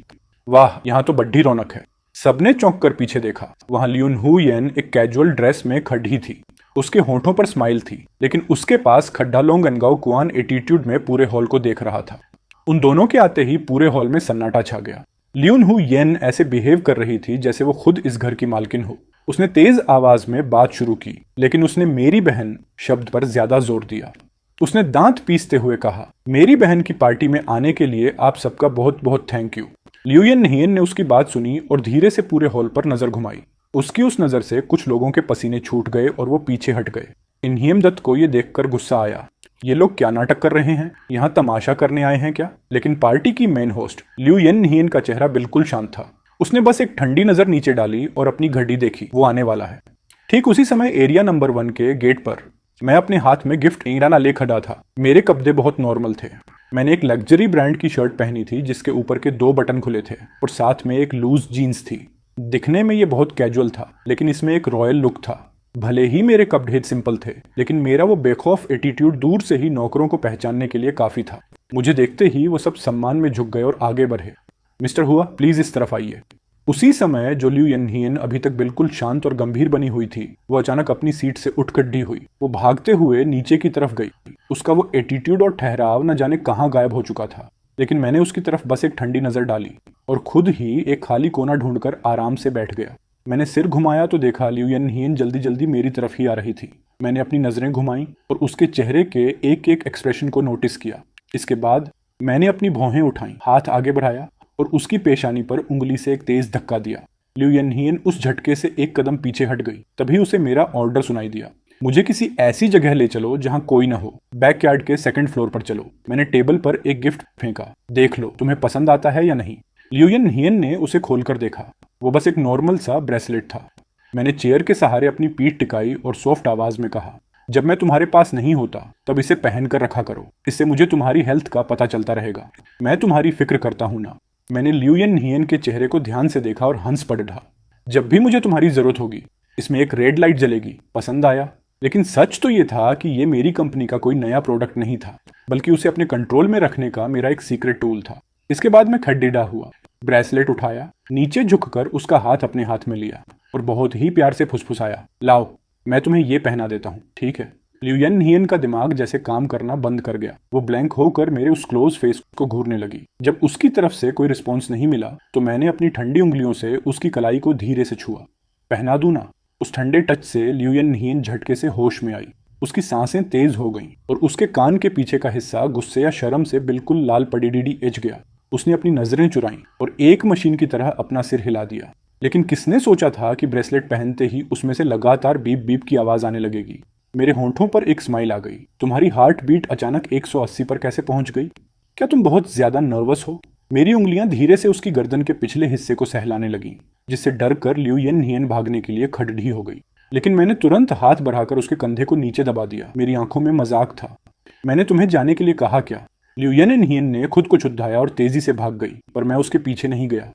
वाह, यहाँ तो बड्डी रौनक है। सबने चौंक कर पीछे देखा। वहां ल्यून हुयन एक कैजुअल ड्रेस में खड़ी थी। उसके होंठों पर स्माइल थी, लेकिन उसके पास खड्डालोंग अनगाओ कुआन एटीट्यूड में पूरे हॉल को देख रहा था। उन दोनों के आते ही पूरे हॉल में सन्नाटा छा गया। ल्यून हुयन ऐसे बिहेव कर रही थी जैसे वो खुद इस घर की मालकिन हो। उसने तेज आवाज में बात शुरू की, लेकिन उसने मेरी बहन शब्द पर ज्यादा जोर दिया। उसने दांत पीसते हुए कहा, मेरी बहन की पार्टी में आने के लिए आप सबका बहुत बहुत थैंक यू। लियू यन हियन ने उसकी बात सुनी और धीरे से पूरे हॉल पर नजर घुमाई। उसकी उस नजर से कुछ लोगों के पसीने छूट गए और वो पीछे हट गए। इनहियम दत्त को ये देखकर गुस्सा आया। ये लोग क्या नाटक कर रहे हैं? यहाँ तमाशा करने आए हैं क्या? लेकिन पार्टी की मेन होस्ट लियू यन हियन का चेहरा बिल्कुल शांत था। उसने बस एक ठंडी नजर नीचे डाली और अपनी घड़ी देखी, वो आने वाला है। ठीक उसी समय एरिया नंबर 1 के गेट पर मैं अपने हाथ में गिफ्ट ईराना ले खड़ा था। मेरे कपड़े बहुत नॉर्मल थे। मैंने एक लग्जरी ब्रांड की शर्ट पहनी थी जिसके ऊपर के 2 बटन खुले थे और साथ में एक लूज जीन्स थी। दिखने में ये बहुत कैजुअल था, लेकिन इसमें एक रॉयल लुक था। भले ही मेरे कपड़े सिंपल थे, लेकिन मेरा वो बेखौफ एटीट्यूड दूर से ही नौकरों को पहचानने के लिए काफी था। मुझे देखते ही वो सब सम्मान में झुक गए और आगे बढ़े। मिस्टर हुआ, प्लीज इस तरफ आइए। उसी समय जो लियू यन हियन अभी तक बिल्कुल शांत और गंभीर बनी हुई थी, वो अचानक अपनी सीट से उठ खड़ी हुई। वो भागते हुए नीचे की तरफ गई। उसका वो एटीट्यूड और ठहराव न जाने कहाँ गायब हो चुका था। लेकिन मैंने उसकी तरफ बस एक ठंडी नजर डाली और खुद ही एक खाली कोना ढूंढकर आराम से बैठ गया। मैंने सिर घुमाया तो देखा लियू यन हियन जल्दी जल्दी मेरी तरफ ही आ रही थी। मैंने अपनी नजरें घुमाई और उसके चेहरे के एक एक एक्सप्रेशन को नोटिस किया। इसके बाद मैंने अपनी भौहें उठाई, हाथ आगे बढ़ाया और उसकी पेशानी पर उंगली से एक तेज धक्का दिया। लियू यन हियन उस झटके से एक कदम पीछे हट गई। तभी उसे मेरा ऑर्डर सुनाई दिया, मुझे किसी ऐसी जगह ले चलो जहां कोई ना हो। बैकयार्ड के 2nd फ्लोर पर चलो। मैंने टेबल पर एक गिफ्ट फेंका, देख लो तुम्हें पसंद आता है या नहीं। लियू यन हियन ने उसे खोलकर देखा। वो बस एक नॉर्मल सा ब्रेसलेट था। मैंने चेयर के सहारे अपनी पीठ टिकाई और सॉफ्ट आवाज में कहा, जब मैं तुम्हारे पास नहीं होता तब इसे पहन कर रखा करो। इससे मुझे तुम्हारी हेल्थ का पता चलता रहेगा। मैं तुम्हारी फिक्र करता हूं ना। मैंने लियू यन हियन के चेहरे को ध्यान से देखा और हंस पड़ा। जब भी मुझे तुम्हारी जरूरत होगी, इसमें एक रेड लाइट जलेगी। पसंद आया? लेकिन सच तो ये था कि ये मेरी कंपनी का कोई नया प्रोडक्ट नहीं था, बल्कि उसे अपने कंट्रोल में रखने का मेरा एक सीक्रेट टूल था। इसके बाद मैं खड्डीडा हुआ, ब्रेसलेट उठाया, नीचे झुककर उसका हाथ अपने हाथ में लिया और बहुत ही प्यार से फुसफुसाया, लाओ मैं तुम्हें ये पहना देता हूँ, ठीक है? लियू यन हियन का दिमाग जैसे काम करना बंद कर गया। वो ब्लैंक होकर मेरे उस क्लोज फेस को घूरने लगी। जब उसकी तरफ से कोई रिस्पॉन्स नहीं मिला तो मैंने अपनी ठंडी उंगलियों से उसकी कलाई को धीरे से छुआ। पहना दूं ना? उस ठंडे टच से लियू यन हियन झटके से होश में आई। उसकी सांसें तेज हो गईं और उसके कान के पीछे का हिस्सा गुस्से या शर्म से बिल्कुल लाल पड़ीडीडी एज गया। उसने अपनी नजरें चुराईं और एक मशीन की तरह अपना सिर हिला दिया। लेकिन किसने सोचा था कि ब्रेसलेट पहनते ही उसमें से लगातार बीप बीप की आवाज आने लगेगी। मेरे होंठों पर एक स्माइल आ गई। तुम्हारी हार्ट बीट अचानक 180 पर कैसे पहुंच गई? क्या तुम बहुत ज्यादा नर्वस हो? मेरी उंगलियां धीरे से उसकी गर्दन के पिछले हिस्से को सहलाने लगीं, जिससे डर कर लियू यन हियन भागने के लिए खड़ीडी हो गई। लेकिन मैंने तुरंत हाथ बढ़ाकर उसके कंधे को नीचे दबा दिया। मेरी आंखों में मजाक था। मैंने तुम्हें जाने के लिए कहा क्या? लियू यन हियन ने खुद को छुड़ाया और तेजी से भाग गई, पर मैं उसके पीछे नहीं गया।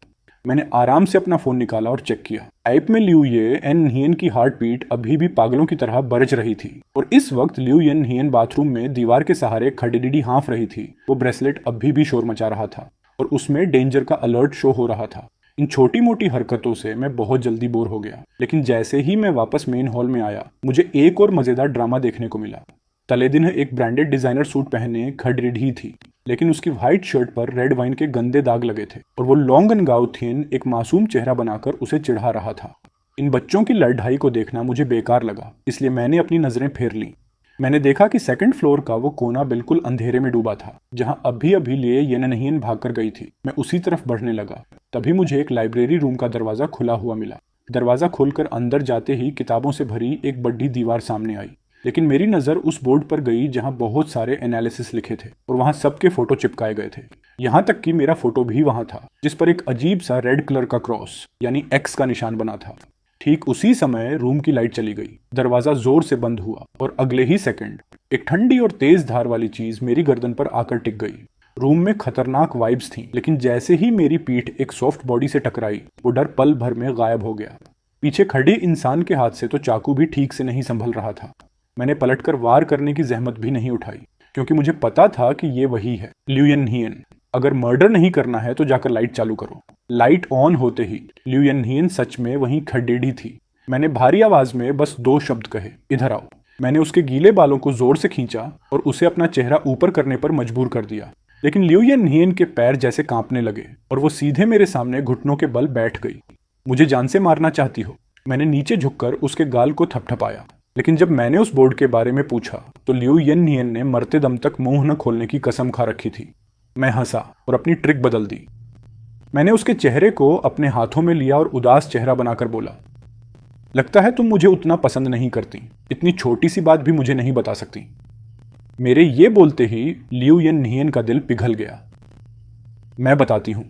मैंने आराम से अपना फोन निकाला और चेक किया। ऐप में लियू यन हियन की हार्ट बीट अभी भी पागलों की तरह बरज रही थी और इस वक्त लियू यन हियन बाथरूम में दीवार के सहारे खड़ीडीडी हाँफ रही थी। वो ब्रेसलेट अभी भी शोर मचा रहा था और उसमें डेंजर का अलर्ट शो हो रहा था। इन छोटी मोटी हरकतों से मैं बहुत जल्दी बोर हो गया। लेकिन जैसे ही मैं वापस मेन हॉल में आया, मुझे एक और मजेदार ड्रामा देखने को मिला। तले दिन एक ब्रांडेड डिजाइनर सूट पहने खड़ीडी थी, लेकिन उसकी व्हाइट शर्ट पर रेड वाइन के गंदे दाग लगे थे और वो लॉन्गन गाउथियन एक मासूम चेहरा बनाकर उसे चिढ़ा रहा था। इन बच्चों की लड़ाई को देखना मुझे बेकार लगा, इसलिए मैंने अपनी नजरें फेर ली। मैंने देखा कि 2nd फ्लोर का वो कोना बिल्कुल अंधेरे में डूबा था, जहां अभी अभी लिए यन हियन भागकर गई थी। मैं उसी तरफ बढ़ने लगा। तभी मुझे एक लाइब्रेरी रूम का दरवाजा खुला हुआ मिला। दरवाजा खोलकर अंदर जाते ही किताबों से भरी एक बड़ी दीवार सामने आई। लेकिन मेरी नज़र उस बोर्ड पर गई जहां बहुत सारे एनालिसिस लिखे थे और वहां सबके फोटो चिपकाए गए थे। यहां तक कि मेरा फोटो भी वहां था, जिस पर एक अजीब सा रेड कलर का क्रॉस यानी एक्स का निशान बना था। ठीक उसी समय रूम की लाइट चली गई, दरवाजा जोर से बंद हुआ और अगले ही सेकंड एक ठंडी और तेज धार वाली चीज मेरी गर्दन पर आकर टिक गई। रूम में खतरनाक वाइब्स थी, लेकिन जैसे ही मेरी पीठ एक सॉफ्ट बॉडी से टकराई, वो डर पल भर में गायब हो गया। पीछे खड़े इंसान के हाथ से तो चाकू भी ठीक से नहीं संभल रहा था। मैंने पलटकर वार करने की जहमत भी नहीं उठाई, क्योंकि मुझे पता था कि ये वही है, लियू यन हियन। अगर मर्डर नहीं करना है तो जाकर लाइट चालू करो। लाइट ऑन होते ही लियू यन हियन सच में वहीं खड़ीडी थी। मैंने भारी आवाज में बस 2 शब्द कहे, इधर आओ। मैंने उसके गीले बालों को जोर से खींचा और उसे अपना चेहरा ऊपर करने पर मजबूर कर दिया। लेकिन लियू यन हियन के पैर जैसे कांपने लगे और वो सीधे मेरे सामने घुटनों के बल बैठ गई। मुझे जान से मारना चाहती हो? मैंने नीचे झुककर उसके गाल को थपथपाया। लेकिन जब मैंने उस बोर्ड के बारे में पूछा तो लियू यन हियन ने मरते दम तक मुंह न खोलने की कसम खा रखी थी। मैं हंसा और अपनी ट्रिक बदल दी। मैंने उसके चेहरे को अपने हाथों में लिया और उदास चेहरा बनाकर बोला, लगता है तुम मुझे उतना पसंद नहीं करती, इतनी छोटी सी बात भी मुझे नहीं बता सकती। मेरे ये बोलते ही लियू येन नियन का दिल पिघल गया। मैं बताती हूं।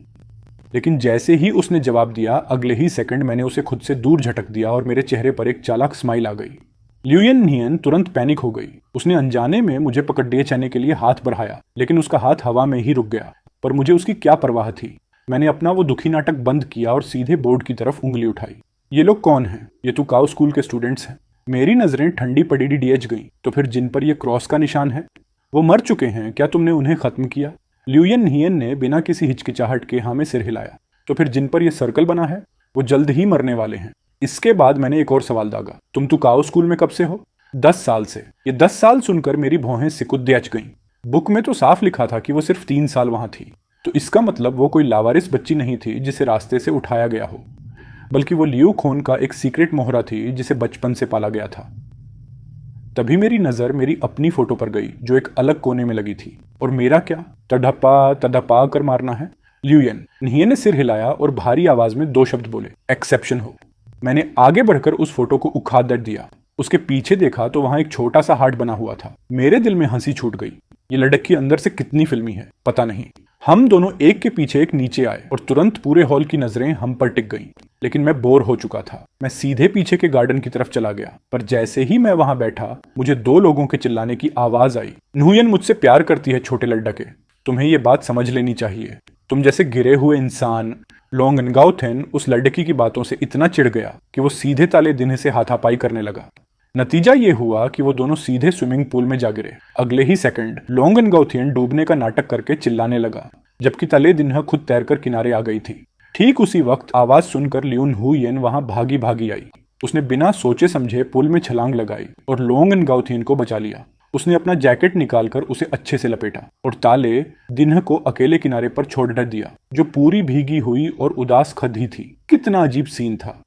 लेकिन जैसे ही उसने जवाब दिया, अगले ही सेकंड मैंने उसे खुद से दूर झटक दिया और मेरे चेहरे पर एक चालाक स्माइल आ गई। लियू येन नियन तुरंत पैनिक हो गई। उसने अनजाने में मुझे पकड़ दिए जाने के लिए हाथ बढ़ाया, लेकिन उसका हाथ हवा में ही रुक गया। पर मुझे उसकी क्या परवाह थी। मैंने अपना वो दुखी नाटक बंद किया और सीधे बोर्ड की तरफ उंगली उठाई। ये लोग कौन हैं? ये तो काओ स्कूल के स्टूडेंट्स हैं। मेरी नजरें ठंडी पड़ी डीएच गईं। तो फिर जिन पर ये क्रॉस का निशान है, वो मर चुके हैं क्या? तुमने उन्हें खत्म किया? लियू येन नियन ने बिना किसी हिचकिचाहट के हाँ में सिर हिलाया। तो फिर जिन पर यह सर्कल बना है, वो जल्द ही मरने वाले हैं। इसके बाद मैंने एक और सवाल दागा, तुम तो काओ स्कूल में कब से हो? 10 साल से। ये 10 साल सुनकर मेरी भौहें सिकुड़ गईं। बुक में तो साफ लिखा था कि वो सिर्फ 3 साल वहां थी। तो इसका मतलब वो कोई लावारिस बच्ची नहीं थी जिसे रास्ते से उठाया गया हो, बल्कि वो लियू खोन का एक सीक्रेट मोहरा थी जिसे बचपन से पाला गया था। तभी मेरी नजर मेरी अपनी फोटो पर गई जो एक अलग कोने में लगी थी। और मेरा क्या? तड़पा तड़पा कर मारना है। लियू येन नियन ने सिर हिलाया और भारी आवाज में 2 शब्द बोले, एक्सेप्शन हो। मैंने आगे बढ़कर उस फोटो को उखाड़ दिया। उसके पीछे देखा तो वहां एक छोटा सा हार्ट बना हुआ था। मेरे दिल में हंसी छूट गई। ये लड़की अंदर से कितनी फिल्मी है, पता नहीं। हम दोनों एक के पीछे एक नीचे आए और तुरंत पूरे हॉल की नजरें हम पर टिक गईं। लेकिन मैं बोर हो चुका था। मैं सीधे पीछे के गार्डन की तरफ चला गया। पर जैसे ही मैं वहां बैठा, मुझे 2 लोगों के चिल्लाने की आवाज आई। नुयन मुझसे प्यार करती है छोटे लड़के, तुम्हें ये बात समझ लेनी चाहिए। तुम जैसे गिरे हुए इंसान। लोंग एनगाओथेन उस लड़की की बातों से इतना चिढ़ गया कि वो सीधे ताले दिन से हाथापाई करने लगा। नतीजा ये हुआ कि वो दोनों सीधे स्विमिंग पूल में जा गिरे। अगले ही सेकंड लोंग एनगाओथियन डूबने का नाटक करके चिल्लाने लगा, जबकि तले दिन्हा खुद तैरकर किनारे आ गई थी। ठीक उसी वक्त आवाज सुनकर लियून हु येन वहां भागी भागी आई। उसने बिना सोचे समझे पुल में छलांग लगाई और लोंग एनगाओथियन को बचा लिया। उसने अपना जैकेट निकालकर उसे अच्छे से लपेटा और ताले दिन्ह को अकेले किनारे पर छोड़ दिया, जो पूरी भीगी हुई और उदास खदी थी। कितना अजीब सीन था।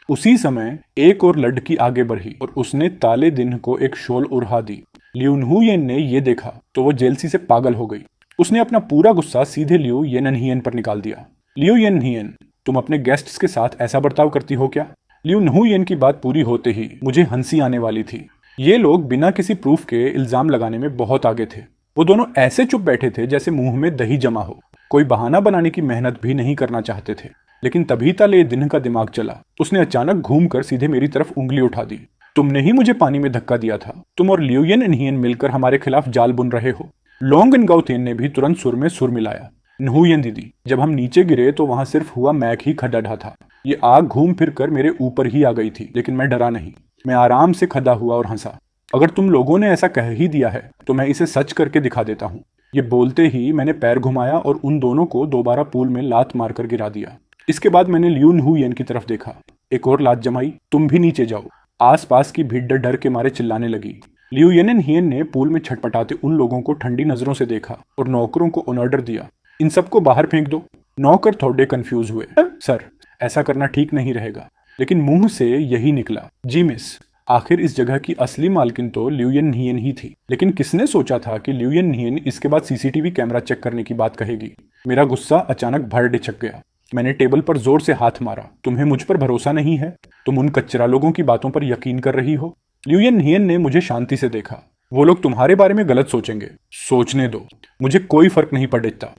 उसी समय एक और लड़की आगे बढ़ी और उसने ताले दिन्ह को एक शॉल उड़ा दी। लियून हु येन ने यह देखा तो वो जेलसी से पागल हो गई। उसने अपना पूरा गुस्सा सीधे लियू येननहियन पर निकाल दिया। लियू येननहियन, तुम अपने गेस्ट्स के साथ ऐसा बर्ताव करती हो क्या? लियू हु येन की बात पूरी होते ही मुझे हंसी आने वाली थी। ये लोग बिना किसी प्रूफ के इल्जाम लगाने में बहुत आगे थे। वो दोनों ऐसे चुप बैठे थे जैसे मुंह में दही जमा हो। कोई बहाना बनाने की मेहनत भी नहीं करना चाहते थे। लेकिन तभी ताले दिन का दिमाग चला। उसने अचानक घूमकर सीधे मेरी तरफ उंगली उठा दी। तुमने ही मुझे पानी में धक्का दिया था। तुम और लियू येननहियन मिलकर हमारे खिलाफ जाल बुन रहे हो। लोंग एनगाओथियन ने भी तुरंत सुर में सुर मिलाया। नहुयन दीदी, जब हम नीचे गिरे तो वहां सिर्फ हुआ मैक ही खड़ा ढा था। ये आग घूम फिर कर मेरे ऊपर ही आ गई थी, लेकिन मैं डरा नहीं। मैं आराम से खड़ा हुआ और हंसा। अगर तुम लोगों ने ऐसा कह ही दिया है तो मैं इसे सच करके दिखा देता हूँ। ये बोलते ही मैंने पैर घुमाया और उन दोनों को दोबारा पूल में लात मारकर गिरा दिया। इसके बाद मैंने लियून हु येन की तरफ देखा। एक और लात जमाई। तुम भी नीचे जाओ। आसपास की भीड़ डर डर के मारे चिल्लाने लगी। लियू येननहियन ने पूल में छटपटाते उन लोगों को ठंडी नजरों से देखा और नौकरों को ऑर्डर दिया, इन सबको बाहर फेंक दो। नौकर थोड़े कंफ्यूज हुए। सर, ऐसा करना ठीक नहीं रहेगा। लेकिन मुंह से यही निकला, जी मिस। आखिर इस जगह की असली मालकिन तो लियू येननहियन ही थी। लेकिन किसने सोचा था कि लियू येननहियन इसके बाद सीसीटीवी कैमरा चेक करने की बात कहेगी। मेरा गुस्सा अचानक भर डिचक गया। मैंने टेबल पर जोर से हाथ मारा। तुम्हें मुझ पर भरोसा नहीं है? तुम उन कच्चरा लोगों की बातों पर यकीन कर रही हो? लियू येननहियन ने मुझे शांति से देखा। वो लोग तुम्हारे बारे में गलत सोचेंगे। सोचने दो, मुझे कोई फर्क नहीं पड़ता।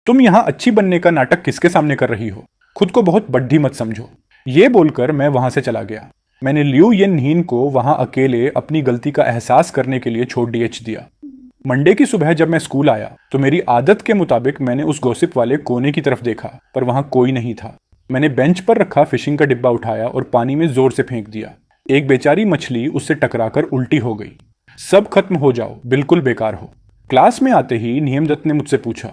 तुम यहाँ अच्छी बनने का नाटक किसके सामने कर रही हो? खुद को बहुत बड्ढी मत समझो। ये बोलकर मैं वहां से चला गया। मैंने लियू येननहियन को वहां अकेले अपनी गलती का एहसास करने के लिए छोड़ दिया। मंडे की सुबह जब मैं स्कूल आया तो मेरी आदत के मुताबिक मैंने उस गॉसिप वाले कोने की तरफ देखा, पर वहां कोई नहीं था। मैंने बेंच पर रखा फिशिंग का डिब्बा उठाया और पानी में जोर से फेंक दिया। एक बेचारी मछली उससे टकराकर उल्टी हो गई। सब खत्म हो जाओ, बिल्कुल बेकार हो। क्लास में आते ही नियमदत्त ने मुझसे पूछा,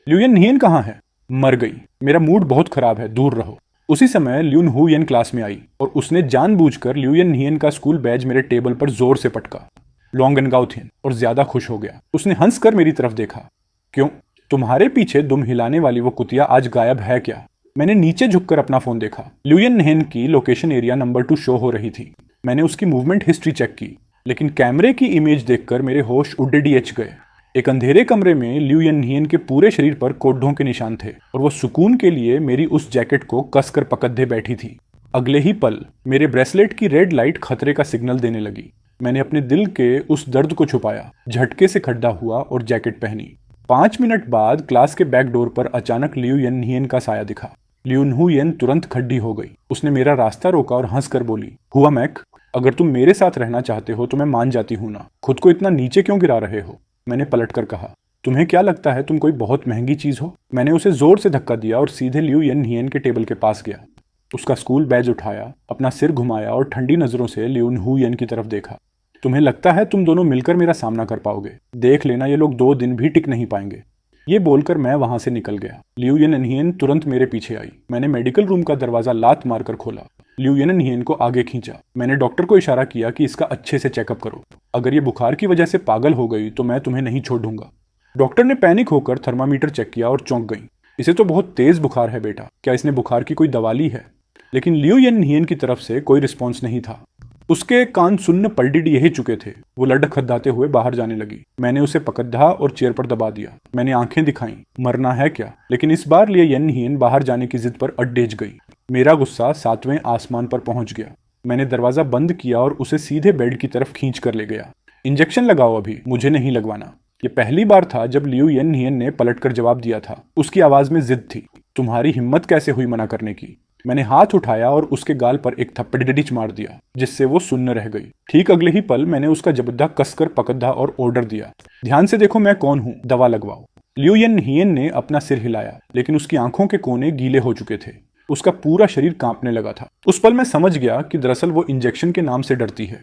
लियू येननहियन कहाँ है? मर गई। मेरा मूड बहुत खराब है, दूर रहो। उसी समय लियून हु येन क्लास में आई और उसने जानबूझकर लियू येननहियन का स्कूल बैज मेरे टेबल पर जोर से पटका। लोंग एनगाओथियन और ज्यादा खुश हो गया। उसने हंसकर मेरी तरफ देखा। क्यों, तुम्हारे पीछे दुम हिलाने वाली वो कुतिया आज गायब है क्या? मैंने नीचे झुककर अपना फोन देखा। लियू येननहियन की लोकेशन एरिया नंबर 2 शो हो रही थी। मैंने उसकी मूवमेंट हिस्ट्री चेक की, लेकिन कैमरे की इमेज देखकर मेरे होश उड़ेच गए। एक अंधेरे कमरे में लियू यन हियन के पूरे शरीर पर कोड्ढों के निशान थे और वो सुकून के लिए मेरी उस जैकेट को कसकर पकड़े बैठी थी। अगले ही पल मेरे ब्रेसलेट की रेड लाइट खतरे का सिग्नल देने लगी। मैंने अपने दिल के उस दर्द को छुपाया, झटके से खड़ा हुआ और जैकेट पहनी। 5 मिनट बाद क्लास के बैक डोर पर अचानक लियू यन हियन का साया दिखा। लियू हुयन तुरंत खड़ी हो गई। उसने मेरा रास्ता रोका और हंसकर बोली, हुआ मैक, अगर तुम मेरे साथ रहना चाहते हो तो मैं मान जाती हूँ ना, खुद को इतना नीचे क्यों गिरा रहे हो। मैंने पलटकर कहा, तुम्हें क्या लगता है तुम कोई बहुत महंगी चीज हो। मैंने उसे जोर से धक्का दिया और सीधे लियू यन हियन के टेबल के पास गया। उसका स्कूल बैज उठाया, अपना सिर घुमाया और ठंडी नजरों से लियू हुयन की तरफ देखा। तुम्हें लगता है तुम दोनों मिलकर मेरा सामना कर पाओगे? देख लेना, ये लोग 2 दिन भी टिक नहीं पाएंगे। ये बोलकर मैं वहां से निकल गया। लियू यन हियन तुरंत मेरे पीछे आई। मैंने मेडिकल रूम का दरवाजा लात मारकर खोला। लियू यन हियन को आगे खींचा। मैंने डॉक्टर को इशारा किया कि इसका अच्छे से चेकअप करो। अगर ये बुखार की वजह से पागल हो गई तो मैं तुम्हें नहीं छोड़ूंगा। डॉक्टर ने पैनिक होकर थर्मामीटर चेक किया और चौंक गई। इसे तो बहुत तेज बुखार है बेटा, क्या इसने बुखार की कोई दवा ली है? लेकिन लियू यन हियन की तरफ से कोई रिस्पॉन्स नहीं था। उसके कान सुन्न पलटिड यही चुके थे। वो लड़ख खद्दाते हुए बाहर जाने लगी। मैंने उसे पकड़ा और चेयर पर दबा दिया। मैंने आंखें दिखाई, मरना है क्या? लेकिन इस बार लियू यन हियन बाहर जाने की जिद पर अड्डेज गई। मेरा गुस्सा 7वें आसमान पर पहुंच गया। मैंने दरवाजा बंद किया और उसे सीधे बेड की तरफ खींच कर ले गया। इंजेक्शन लगाओ अभी, मुझे नहीं लगवाना। ये पहली बार था जब लियू यन हियन ने पलटकर जवाब दिया था। उसकी आवाज में जिद थी। तुम्हारी हिम्मत कैसे हुई मना करने की? मैंने हाथ उठाया और उसके गाल पर एक थप्पड़ मार दिया, जिससे वो सुन्न रह गई। ठीक अगले ही पल मैंने उसका जबड़ा कसकर पकड़ा और ऑर्डर दिया, ध्यान से देखो मैं कौन हूँ, दवा लगवाओ। लियू यन हियन ने अपना सिर हिलाया, लेकिन उसकी आंखों के कोने गीले हो चुके थे। उसका पूरा शरीर कांपने लगा था। उस पल मैं समझ गया कि दरअसल वो इंजेक्शन के नाम से डरती है।